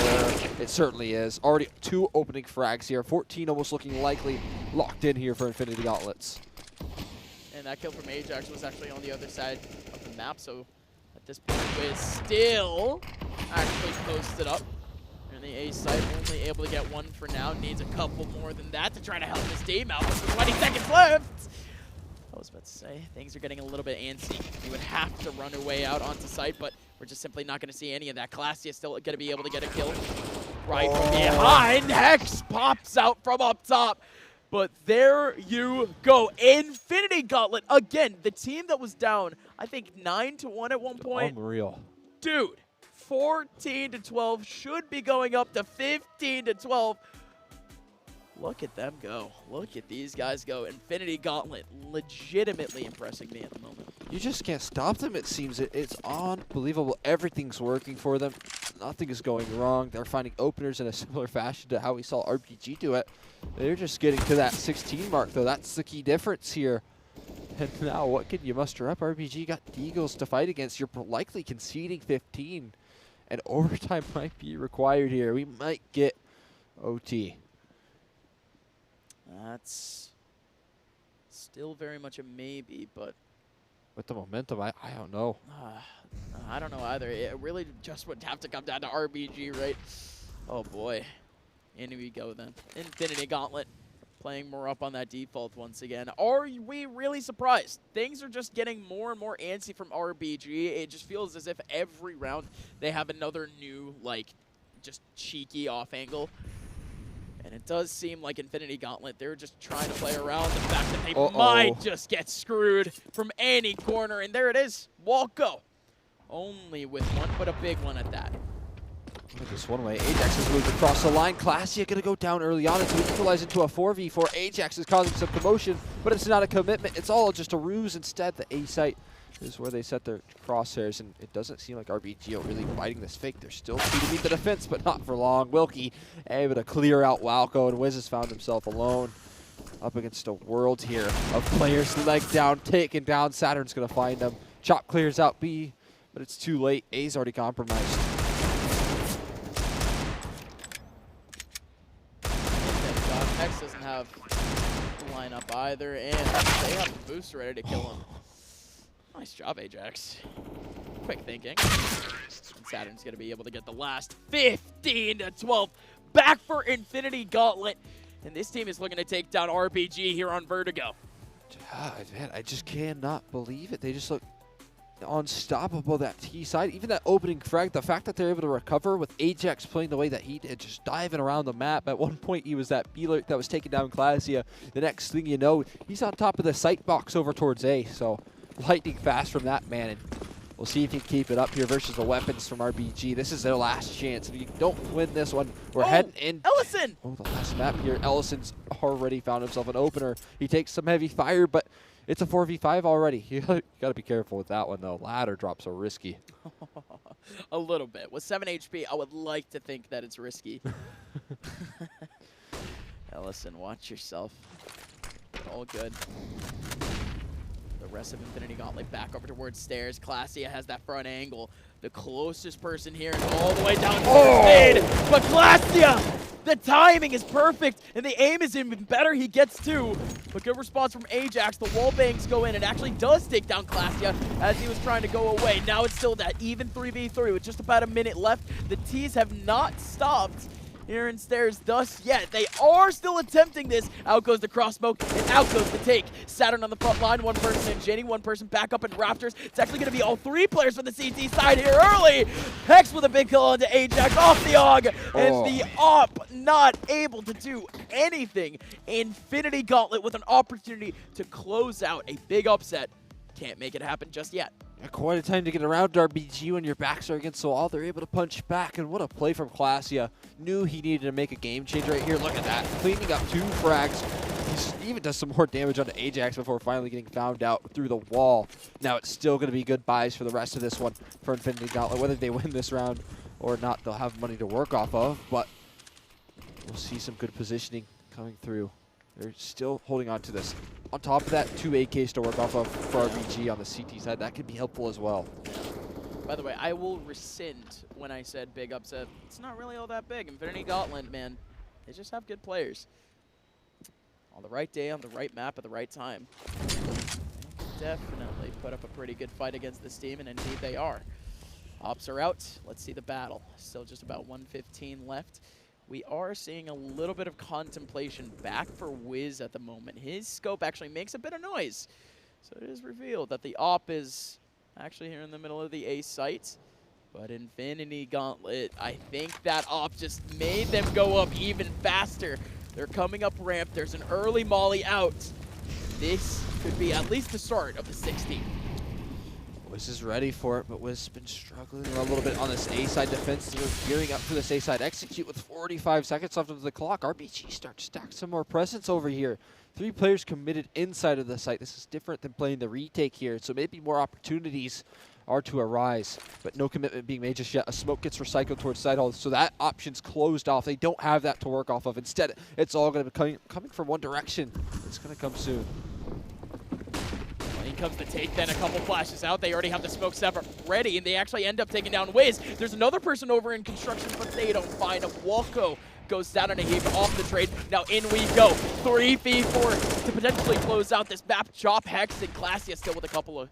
It certainly is. Already 2 opening frags here. 14 almost looking likely locked in here for Infinity Gauntlets. And that kill from Ajax was actually on the other side of the map, so at this point Wiz still actually posted up. And the A side only able to get 1 for now. Needs a couple more than that to try to help his team out. With 20 seconds left. I was about to say, things are getting a little bit antsy. He would have to run away out onto site, but we're just simply not going to see any of that. Classy is still going to be able to get a kill right from behind. Hex pops out from up top. But there you go. Infinity Gauntlet, again, the team that was down, I think 9-1 at one point. Unreal. Dude, 14-12 should be going up to 15-12. Look at them go. Look at these guys go. Infinity Gauntlet legitimately impressing me at the moment. You just can't stop them, it seems. It's unbelievable. Everything's working for them. Nothing is going wrong. They're finding openers in a similar fashion to how we saw RPG do it. They're just getting to that 16 mark, though. That's the key difference here. And now what can you muster up? RPG got Deagles to fight against. You're likely conceding 15. and overtime might be required here. We might get OT. That's still very much a maybe, but With the momentum, I don't know. I don't know either. It really just would have to come down to RBG, right? Oh boy. In we go then. Infinity Gauntlet playing more up on that default once again. Are we really surprised? Things are just getting more and more antsy from RBG. It just feels as if every round they have another new, like, just cheeky off angle. And it does seem like Infinity Gauntlet, they're just trying to play around the fact that they might just get screwed from any corner. And there it is. Wall go. Only with one, but a big one at that. Look at this one way. Ajax has moved across the line. Classia going to go down early on until we neutralize into a 4v4. Ajax is causing some commotion, but it's not a commitment. It's all just a ruse instead. The A site is where they set their crosshairs, and it doesn't seem like RBG are really biting this fake. They're still trying to meet the defense, but not for long. Wilkie able to clear out Walco, and Wiz has found himself alone up against a world here of players. Leg down, taken down. Saturn's going to find them. Chop clears out B, but it's too late. A's already compromised. X doesn't have the lineup either, and they have the boost ready to kill him. Nice job, Ajax. Quick thinking. And Saturn's going to be able to get the last 15-12 back for Infinity Gauntlet. And this team is looking to take down RBG here on Vertigo. God, man, I just cannot believe it. They just look unstoppable, that T side. Even that opening frag, the fact that they're able to recover with Ajax playing the way that he did, just diving around the map. At one point, he was that B-alert that was taking down Classia. The next thing you know, he's on top of the sight box over towards A. So lightning fast from that man. And we'll see if he can keep it up here versus the weapons from RBG. This is their last chance. If you don't win this one, we're heading in. Ellison! Oh, the last map here. Ellison's already found himself an opener. He takes some heavy fire, but it's a 4v5 already. You got to be careful with that one, though. Ladder drops are risky. A little bit. With 7 HP, I would like to think that it's risky. Ellison, watch yourself. All good. The rest of Infinity Gauntlet back over towards stairs. Classia has that front angle. The closest person here is all the way down to the fade. But Classia, the timing is perfect, and the aim is even better. He gets two. But good response from Ajax. The wall bangs go in. It actually does take down Classia as he was trying to go away. Now it's still that even 3v3 with just about a minute left. The T's have not stopped here in stairs thus yet. They are still attempting this. Out goes the cross smoke, and out goes the take. Saturn on the front line, one person in Jenny, one person back up in Raptors. It's actually going to be all three players from the CT side here early. Hex with a big kill onto Ajax off the AUG, and the AWP not able to do anything. Infinity Gauntlet with an opportunity to close out a big upset. Can't make it happen just yet. Quite a time to get around RBG when your backs are against the wall. They're able to punch back, and what a play from Classia. Knew he needed to make a game change right here. Look at that. Cleaning up 2 frags. He even does some more damage onto Ajax before finally getting found out through the wall. Now it's still going to be good buys for the rest of this one for Infinity Gauntlet. Whether they win this round or not, they'll have money to work off of, but we'll see some good positioning coming through. They're still holding on to this. On top of that, 2 AKs to work off of for RBG on the CT side. That could be helpful as well. By the way, I will rescind when I said big upset. It's not really all that big. Infinity Gauntlet, man, they just have good players. On the right day, on the right map, at the right time. They definitely put up a pretty good fight against this team, and indeed they are. Ops are out. Let's see the battle. Still just about 1:15 left. We are seeing a little bit of contemplation back for Wiz at the moment. His scope actually makes a bit of noise. So it is revealed that the AWP is actually here in the middle of the A site. But Infinity Gauntlet, I think that AWP just made them go up even faster. They're coming up ramp. There's an early molly out. This could be at least the start of the 16th. Wiz is ready for it, but Wiz has been struggling a little bit on this A-side defense. They're gearing up for this A-side execute with 45 seconds left of the clock. RBG starts to stack some more presence over here. 3 players committed inside of the site. This is different than playing the retake here, so maybe more opportunities are to arise, but no commitment being made just yet. A smoke gets recycled towards side hall, so that option's closed off. They don't have that to work off of. Instead, it's all going to be coming from one direction. It's going to come soon. comes the take, then a couple flashes out. They already have the smoke step ready, and they actually end up taking down Wiz. There's another person over in construction, but they don't find him. Walko goes down in a heap off the trade. Now in we go. 3v4 to potentially close out this map. Chop, Hex, and Glacia still with a couple of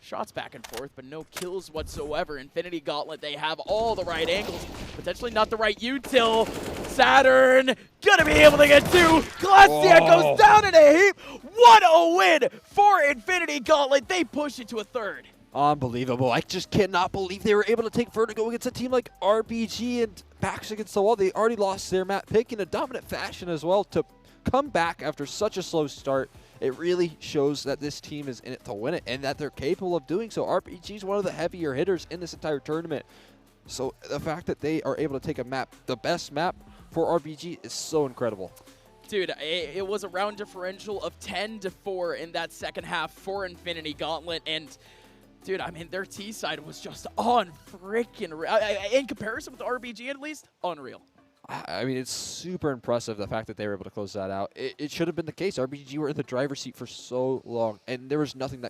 shots back and forth, but no kills whatsoever. Infinity Gauntlet, they have all the right angles. Potentially not the right util. Saturn gonna be able to get two. Glacia goes down in a heap. What a win for Infinity Gauntlet. They push it to a third. Unbelievable. I just cannot believe they were able to take Vertigo against a team like RBG and backs against the wall. They already lost their map pick in a dominant fashion as well. To come back after such a slow start, it really shows that this team is in it to win it and that they're capable of doing so. RPG is one of the heavier hitters in this entire tournament. So the fact that they are able to take a map, the best map for RPG, is so incredible. Dude, it was a round differential of 10-4 in that second half for Infinity Gauntlet, and dude, I mean, their T side was just on freaking, in comparison with RBG at least, unreal. I mean, it's super impressive, the fact that they were able to close that out. It should have been the case. RBG were in the driver's seat for so long, and there was nothing that